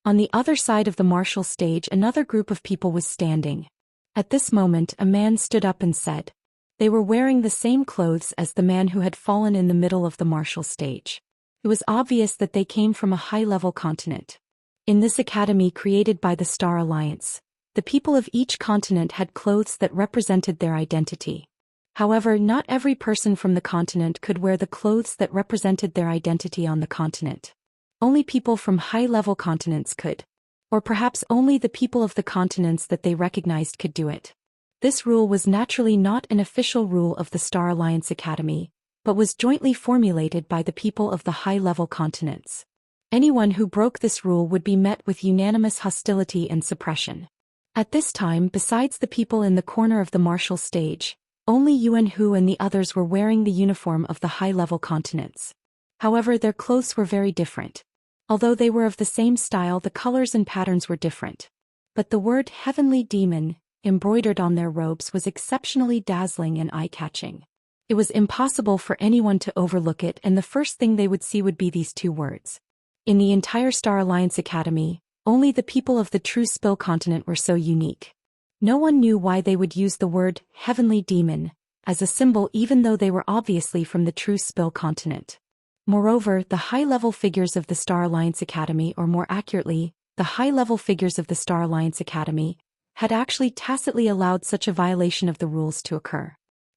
Speaker 1: On the other side of the martial stage, another group of people was standing. At this moment, a man stood up and said. They were wearing the same clothes as the man who had fallen in the middle of the martial stage. It was obvious that they came from a high-level continent. In this academy created by the Star Alliance, the people of each continent had clothes that represented their identity. However, not every person from the continent could wear the clothes that represented their identity on the continent. Only people from high-level continents could. Or perhaps only the people of the continents that they recognized could do it. This rule was naturally not an official rule of the Star Alliance Academy, but was jointly formulated by the people of the high-level continents. Anyone who broke this rule would be met with unanimous hostility and suppression. At this time, besides the people in the corner of the martial stage, only Yuan Hu and the others were wearing the uniform of the high-level continents. However, their clothes were very different. Although they were of the same style, the colors and patterns were different. But the word Heavenly Demon, embroidered on their robes, was exceptionally dazzling and eye-catching. It was impossible for anyone to overlook it, and the first thing they would see would be these two words. In the entire Star Alliance Academy, only the people of the True Spill continent were so unique. No one knew why they would use the word Heavenly Demon as a symbol, even though they were obviously from the True Spill continent. Moreover, the high-level figures of the Star Alliance Academy, or more accurately, the high-level figures of the Star Alliance Academy, had actually tacitly allowed such a violation of the rules to occur.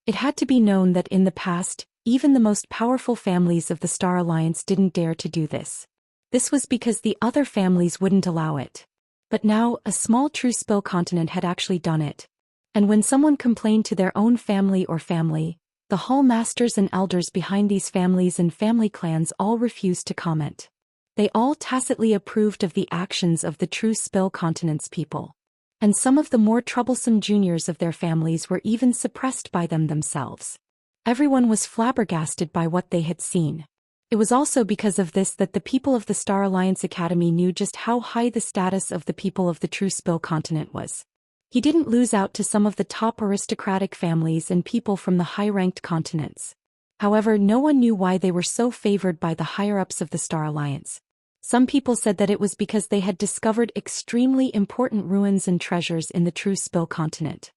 Speaker 1: It had to be known that in the past, even the most powerful families of the Star Alliance didn't dare to do this. This was because the other families wouldn't allow it. But now, a small True Spill continent had actually done it. And when someone complained to their own family or family, the hall masters and elders behind these families and family clans all refused to comment. They all tacitly approved of the actions of the True Spill continent's people. And some of the more troublesome juniors of their families were even suppressed by them themselves. Everyone was flabbergasted by what they had seen. It was also because of this that the people of the Star Alliance Academy knew just how high the status of the people of the True Spill continent was. He didn't lose out to some of the top aristocratic families and people from the high-ranked continents. However, no one knew why they were so favored by the higher-ups of the Star Alliance. Some people said that it was because they had discovered extremely important ruins and treasures in the True Spill continent.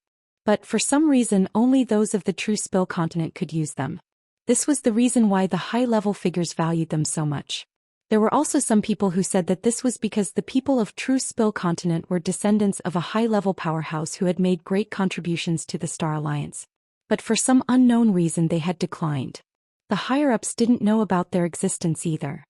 Speaker 1: But for some reason, only those of the True Spill continent could use them. This was the reason why the high-level figures valued them so much. There were also some people who said that this was because the people of True Spill continent were descendants of a high-level powerhouse who had made great contributions to the Star Alliance. But for some unknown reason they had declined. The higher-ups didn't know about their existence either.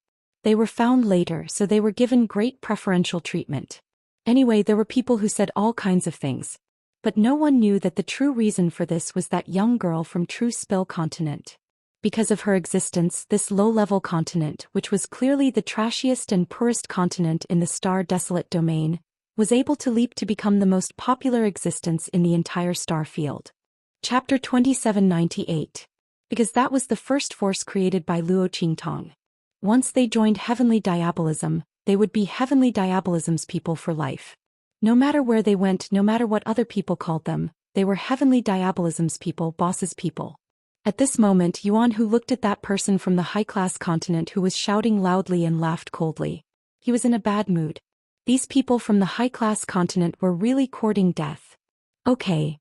Speaker 1: They were found later, so they were given great preferential treatment. Anyway, there were people who said all kinds of things. But no one knew that the true reason for this was that young girl from True Spill continent. Because of her existence, this low-level continent, which was clearly the trashiest and poorest continent in the Star Desolate domain, was able to leap to become the most popular existence in the entire star field. Chapter 2798. Because that was the first force created by Luo Qingtong. Once they joined Heavenly Diabolism, they would be Heavenly Diabolism's people for life. No matter where they went, no matter what other people called them, they were Heavenly Diabolism's people, boss's people. At this moment Yuan Hu looked at that person from the high-class continent who was shouting loudly and laughed coldly. He was in a bad mood. These people from the high-class continent were really courting death. Okay.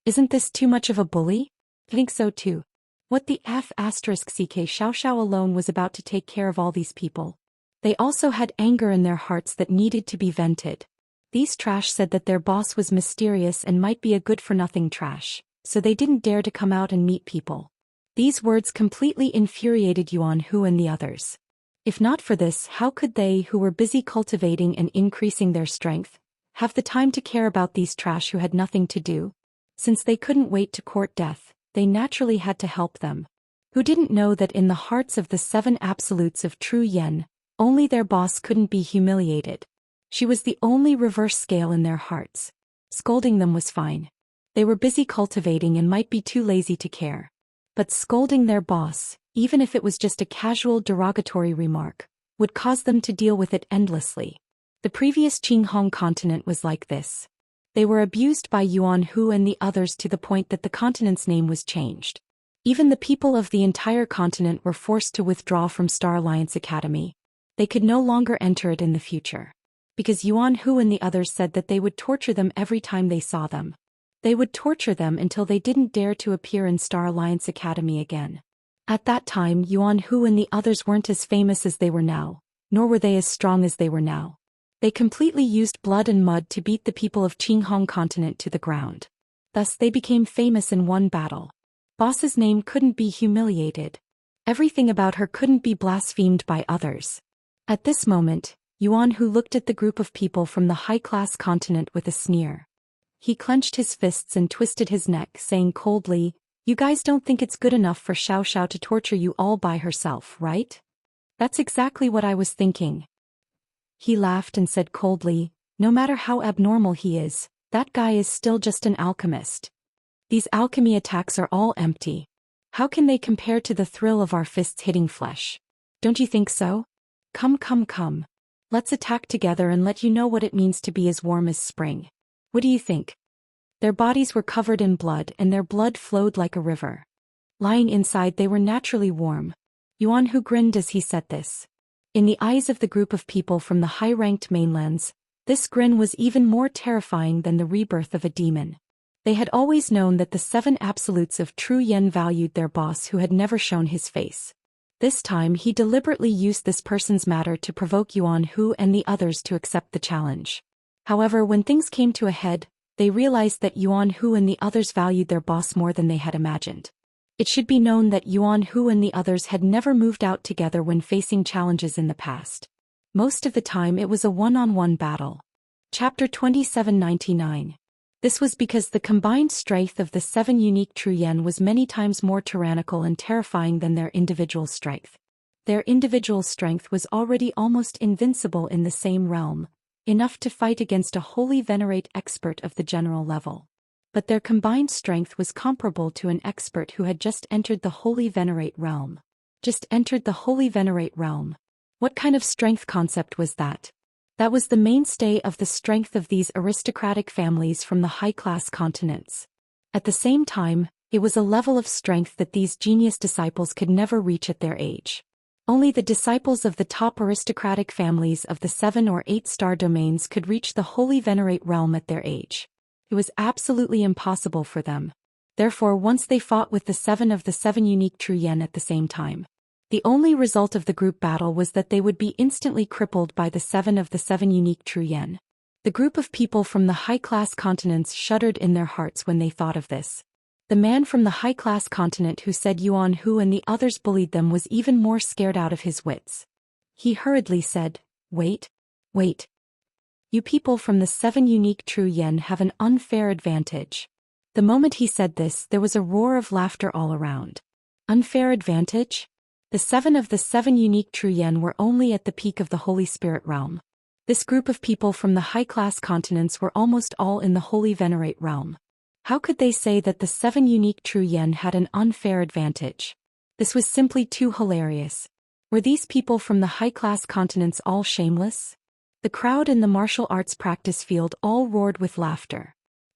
Speaker 1: Isn't this too much of a bully? I think so too. What the F***? Xiaoxiao alone was about to take care of all these people. They also had anger in their hearts that needed to be vented. These trash said that their boss was mysterious and might be a good-for-nothing trash, so they didn't dare to come out and meet people. These words completely infuriated Yuan Hu and the others. If not for this, how could they, who were busy cultivating and increasing their strength, have the time to care about these trash who had nothing to do? Since they couldn't wait to court death, they naturally had to help them. Who didn't know that in the hearts of the 7 absolutes of true yen, only their boss couldn't be humiliated. She was the only reverse scale in their hearts. Scolding them was fine. They were busy cultivating and might be too lazy to care. But scolding their boss, even if it was just a casual derogatory remark, would cause them to deal with it endlessly. The previous Qinghong continent was like this. They were abused by Yuan Hu and the others to the point that the continent's name was changed. Even the people of the entire continent were forced to withdraw from Star Alliance Academy. They could no longer enter it in the future. Because Yuan Hu and the others said that they would torture them every time they saw them. They would torture them until they didn't dare to appear in Star Alliance Academy again. At that time Yuan Hu and the others weren't as famous as they were now, nor were they as strong as they were now. They completely used blood and mud to beat the people of Qinghong continent to the ground. Thus they became famous in one battle. Boss's name couldn't be humiliated. Everything about her couldn't be blasphemed by others. At this moment, Yuan Hu looked at the group of people from the high-class continent with a sneer. He clenched his fists and twisted his neck, saying coldly, "You guys don't think it's good enough for Xiao to torture you all by herself, right? That's exactly what I was thinking." He laughed and said coldly, "No matter how abnormal he is, that guy is still just an alchemist. These alchemy attacks are all empty. How can they compare to the thrill of our fists hitting flesh? Don't you think so? Come. Let's attack together and let you know what it means to be as warm as spring. What do you think?" Their bodies were covered in blood and their blood flowed like a river. Lying inside they were naturally warm. Yuan Hu grinned as he said this. In the eyes of the group of people from the high-ranked mainlands, this grin was even more terrifying than the rebirth of a demon. They had always known that the 7 absolutes of true yen valued their boss who had never shown his face. This time he deliberately used this person's matter to provoke Yuan Hu and the others to accept the challenge. However, when things came to a head, they realized that Yuan Hu and the others valued their boss more than they had imagined. It should be known that Yuan Hu and the others had never moved out together when facing challenges in the past. Most of the time it was a one-on-one battle. Chapter 2799. This was because the combined strength of the 7 unique true yen was many times more tyrannical and terrifying than their individual strength. Their individual strength was already almost invincible in the same realm, enough to fight against a holy venerate expert of the general level. But their combined strength was comparable to an expert who had just entered the holy venerate realm. Just entered the holy venerate realm. What kind of strength concept was that? That was the mainstay of the strength of these aristocratic families from the high-class continents. At the same time, it was a level of strength that these genius disciples could never reach at their age. Only the disciples of the top aristocratic families of the 7 or 8-star domains could reach the holy venerate realm at their age. It was absolutely impossible for them. Therefore, once they fought with the 7 of the 7 unique true yen at the same time, the only result of the group battle was that they would be instantly crippled by the 7 of the 7 unique true yen. The group of people from the high-class continents shuddered in their hearts when they thought of this. The man from the high-class continent who said Yuan Hu and the others bullied them was even more scared out of his wits. He hurriedly said, Wait. You people from the 7 unique true yen have an unfair advantage." The moment he said this, there was a roar of laughter all around. Unfair advantage? The 7 of the 7 unique true yen were only at the peak of the Holy Spirit realm. This group of people from the high-class continents were almost all in the Holy Venerate realm. How could they say that the 7 unique true yen had an unfair advantage? This was simply too hilarious. Were these people from the high-class continents all shameless? The crowd in the martial arts practice field all roared with laughter.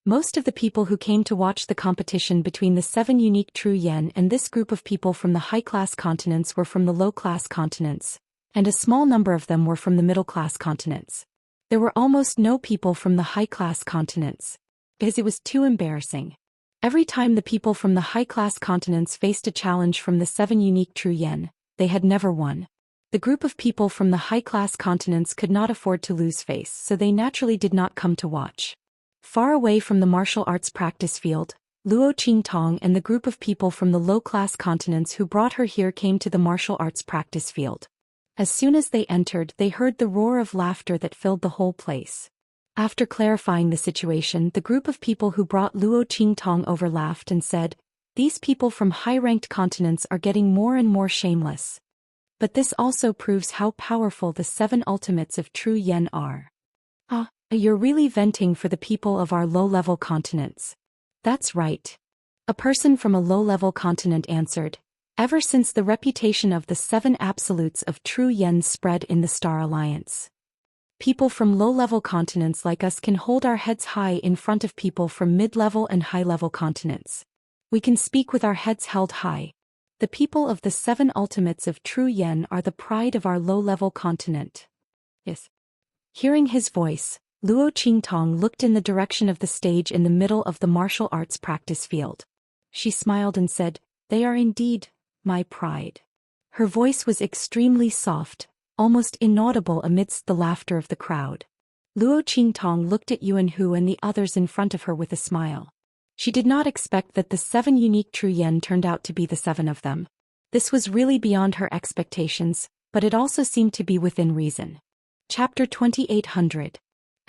Speaker 1: Most of the people who came to watch the competition between the 7 unique true yen and this group of people from the high-class continents were from the low-class continents, and a small number of them were from the middle-class continents. There were almost no people from the high-class continents, because it was too embarrassing. Every time the people from the high-class continents faced a challenge from the 7 unique true yen, they had never won. The group of people from the high-class continents could not afford to lose face, so they naturally did not come to watch. Far away from the martial arts practice field, Luo Qingtong and the group of people from the low-class continents who brought her here came to the martial arts practice field. As soon as they entered, they heard the roar of laughter that filled the whole place. After clarifying the situation, the group of people who brought Luo Qingtong over laughed and said, "These people from high-ranked continents are getting more and more shameless. But this also proves how powerful the 7 ultimates of true yen are. You're really venting for the people of our low-level continents." "That's right." A person from a low-level continent answered, "Ever since the reputation of the 7 absolutes of true yen spread in the Star Alliance, people from low-level continents like us can hold our heads high in front of people from mid-level and high-level continents. We can speak with our heads held high. The people of the 7 ultimates of true yen are the pride of our low-level continent." Yes. Hearing his voice, Luo Qingtong looked in the direction of the stage in the middle of the martial arts practice field. She smiled and said, "They are indeed my pride." Her voice was extremely soft, almost inaudible amidst the laughter of the crowd. Luo Qingtong looked at Yuan Hu and the others in front of her with a smile. She did not expect that the 7 unique true yen turned out to be the 7 of them. This was really beyond her expectations, but it also seemed to be within reason. Chapter 2800.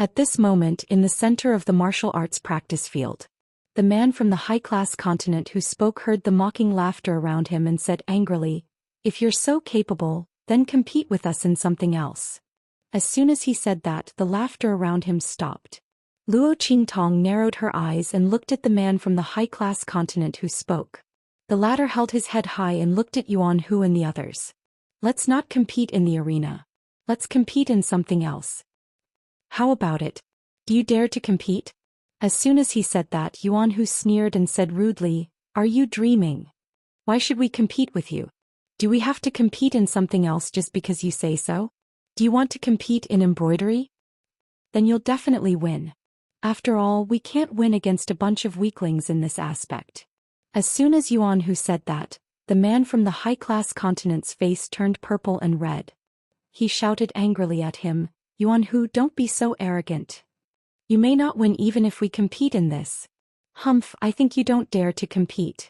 Speaker 1: At this moment, in the center of the martial arts practice field, the man from the high-class continent who spoke heard the mocking laughter around him and said angrily, "If you're so capable, then compete with us in something else." As soon as he said that, the laughter around him stopped. Luo Qingtong narrowed her eyes and looked at the man from the high-class continent who spoke. The latter held his head high and looked at Yuan Hu and the others. "Let's not compete in the arena. Let's compete in something else." "How about it? Do you dare to compete?" As soon as he said that, Yuan Hu sneered and said rudely, "Are you dreaming? Why should we compete with you? Do we have to compete in something else just because you say so? Do you want to compete in embroidery? Then you'll definitely win. After all, we can't win against a bunch of weaklings in this aspect." As soon as Yuan Hu said that, the man from the high-class continent's face turned purple and red. He shouted angrily at him, "Yuan Hu, don't be so arrogant. You may not win even if we compete in this. Humph, I think you don't dare to compete.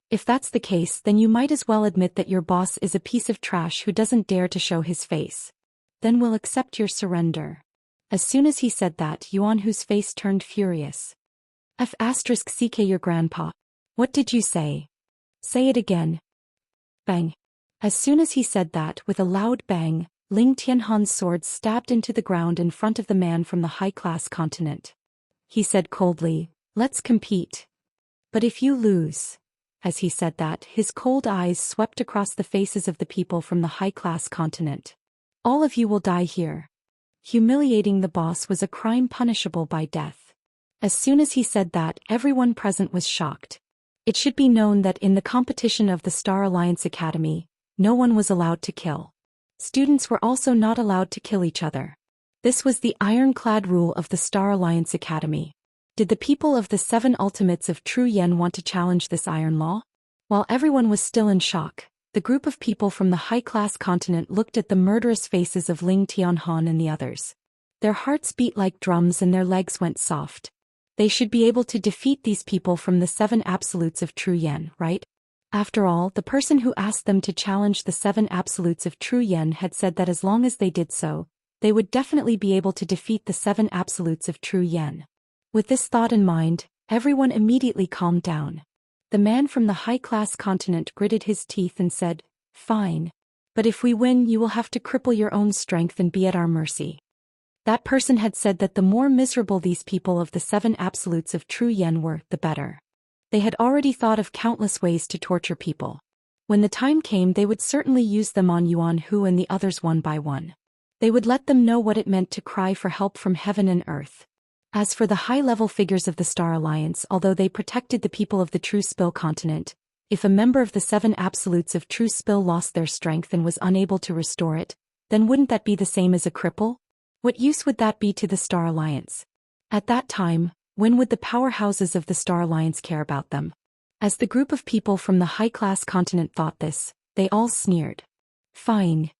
Speaker 1: If that's the case, then you might as well admit that your boss is a piece of trash who doesn't dare to show his face. Then we'll accept your surrender." As soon as he said that, Yuan Hu's face turned furious. "CK your grandpa. What did you say? Say it again." Bang. As soon as he said that, with a loud bang, Ling Tianhan's sword stabbed into the ground in front of the man from the high-class continent. He said coldly, "Let's compete. But if you lose." As he said that, his cold eyes swept across the faces of the people from the high-class continent. "All of you will die here." Humiliating the boss was a crime punishable by death. As soon as he said that, everyone present was shocked. It should be known that in the competition of the Star Alliance Academy, no one was allowed to kill. Students were also not allowed to kill each other. This was the ironclad rule of the Star Alliance Academy. Did the people of the 7 ultimates of true yen want to challenge this iron law? While everyone was still in shock, the group of people from the high-class continent looked at the murderous faces of Ling Tianhan and the others. Their hearts beat like drums and their legs went soft. They should be able to defeat these people from the 7 absolutes of true yen, right? After all, the person who asked them to challenge the 7 absolutes of true yen had said that as long as they did so, they would definitely be able to defeat the 7 absolutes of true yen. With this thought in mind, everyone immediately calmed down. The man from the high-class continent gritted his teeth and said, "Fine. But if we win, you will have to cripple your own strength and be at our mercy." That person had said that the more miserable these people of the 7 absolutes of true yen were, the better. They had already thought of countless ways to torture people. When the time came, they would certainly use them on Yuan Hu and the others one by one. They would let them know what it meant to cry for help from heaven and earth. As for the high-level figures of the Star Alliance, although they protected the people of the True Spill continent, if a member of the 7 Absolutes of True Spill lost their strength and was unable to restore it, then wouldn't that be the same as a cripple? What use would that be to the Star Alliance? At that time, when would the powerhouses of the Star Alliance care about them? As the group of people from the high-class continent thought this, they all sneered. Fine.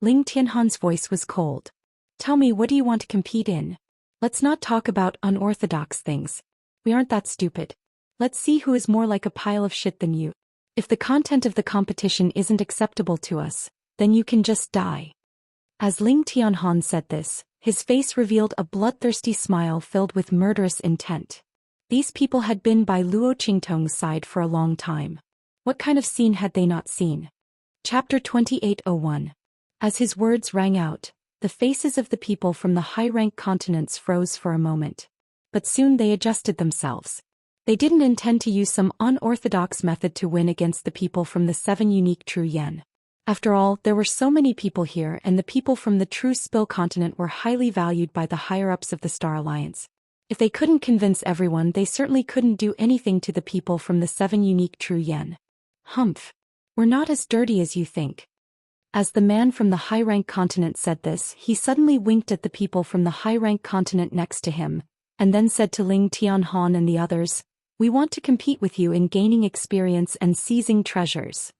Speaker 1: Ling Tianhan's voice was cold. Tell me, what do you want to compete in? Let's not talk about unorthodox things. We aren't that stupid. Let's see who is more like a pile of shit than you. If the content of the competition isn't acceptable to us, then you can just die. As Ling Tianhan said this, his face revealed a bloodthirsty smile filled with murderous intent. These people had been by Luo Qingtong's side for a long time. What kind of scene had they not seen? Chapter 2801. As his words rang out, the faces of the people from the high-rank continents froze for a moment. But soon they adjusted themselves. They didn't intend to use some unorthodox method to win against the people from the 7 unique True Yen. After all, there were so many people here, and the people from the True Spill continent were highly valued by the higher-ups of the Star Alliance. If they couldn't convince everyone, they certainly couldn't do anything to the people from the 7 unique True Yen. Humph. We're not as dirty as you think. As the man from the high-rank continent said this, he suddenly winked at the people from the high-rank continent next to him, and then said to Ling Tianhan and the others, "We want to compete with you in gaining experience and seizing treasures.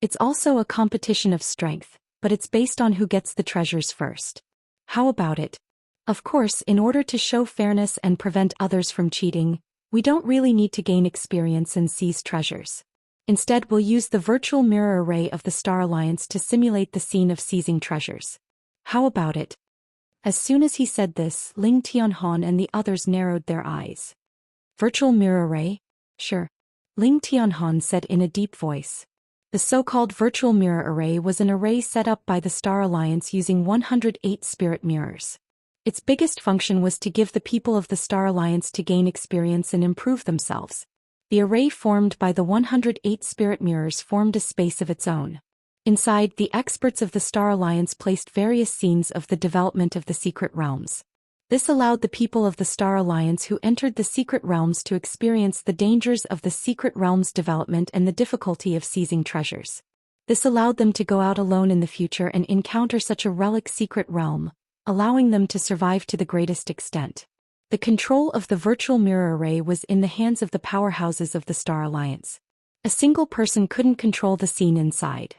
Speaker 1: It's also a competition of strength, but it's based on who gets the treasures first. How about it? Of course, in order to show fairness and prevent others from cheating, we don't really need to gain experience and seize treasures. Instead, we'll use the virtual mirror array of the Star Alliance to simulate the scene of seizing treasures. How about it?" As soon as he said this, Ling Tianhan and the others narrowed their eyes. Virtual mirror array? Sure. Ling Tianhan said in a deep voice. The so-called virtual mirror array was an array set up by the Star Alliance using 108 spirit mirrors. Its biggest function was to give the people of the Star Alliance to gain experience and improve themselves. The array formed by the 108 spirit mirrors formed a space of its own. Inside, the experts of the Star Alliance placed various scenes of the development of the secret realms. This allowed the people of the Star Alliance who entered the secret realms to experience the dangers of the secret realms' development and the difficulty of seizing treasures. This allowed them to go out alone in the future and encounter such a relic secret realm, allowing them to survive to the greatest extent. The control of the virtual mirror array was in the hands of the powerhouses of the Star Alliance. A single person couldn't control the scene inside.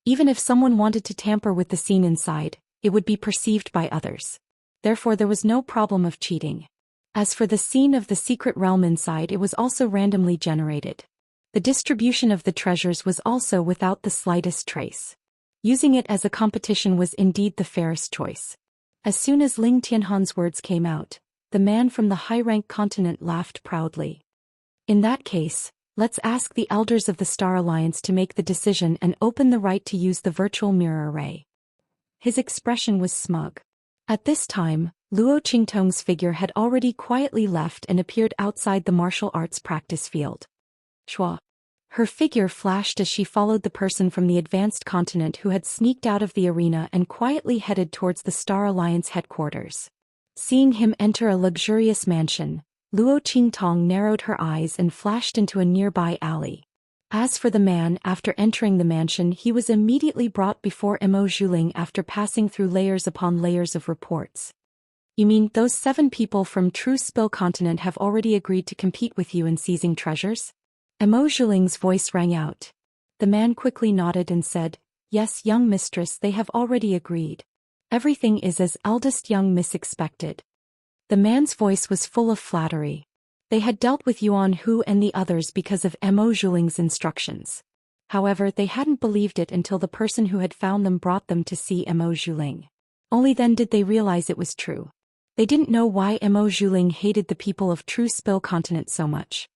Speaker 1: Even if someone wanted to tamper with the scene inside, it would be perceived by others. Therefore, there was no problem of cheating. As for the scene of the secret realm inside, it was also randomly generated. The distribution of the treasures was also without the slightest trace. Using it as a competition was indeed the fairest choice. As soon as Ling Tianhan's words came out, the man from the high-rank continent laughed proudly. In that case, let's ask the elders of the Star Alliance to make the decision and open the right to use the virtual mirror array. His expression was smug. At this time, Luo Qingtong's figure had already quietly left and appeared outside the martial arts practice field. Shua. Her figure flashed as she followed the person from the advanced continent who had sneaked out of the arena and quietly headed towards the Star Alliance headquarters. Seeing him enter a luxurious mansion, Luo Qingtong narrowed her eyes and flashed into a nearby alley. As for the man, after entering the mansion, he was immediately brought before Mo Zhuling after passing through layers upon layers of reports. "You mean those 7 people from True Spill continent have already agreed to compete with you in seizing treasures?" Mo Zhuling's voice rang out. The man quickly nodded and said, "Yes, young mistress, they have already agreed. Everything is as eldest young miss expected." The man's voice was full of flattery. They had dealt with Yuan Hu and the others because of Mo Zhuling's instructions. However, they hadn't believed it until the person who had found them brought them to see Mo Zhuling. Only then did they realize it was true. They didn't know why Mo Zhuling hated the people of True Spill continent so much.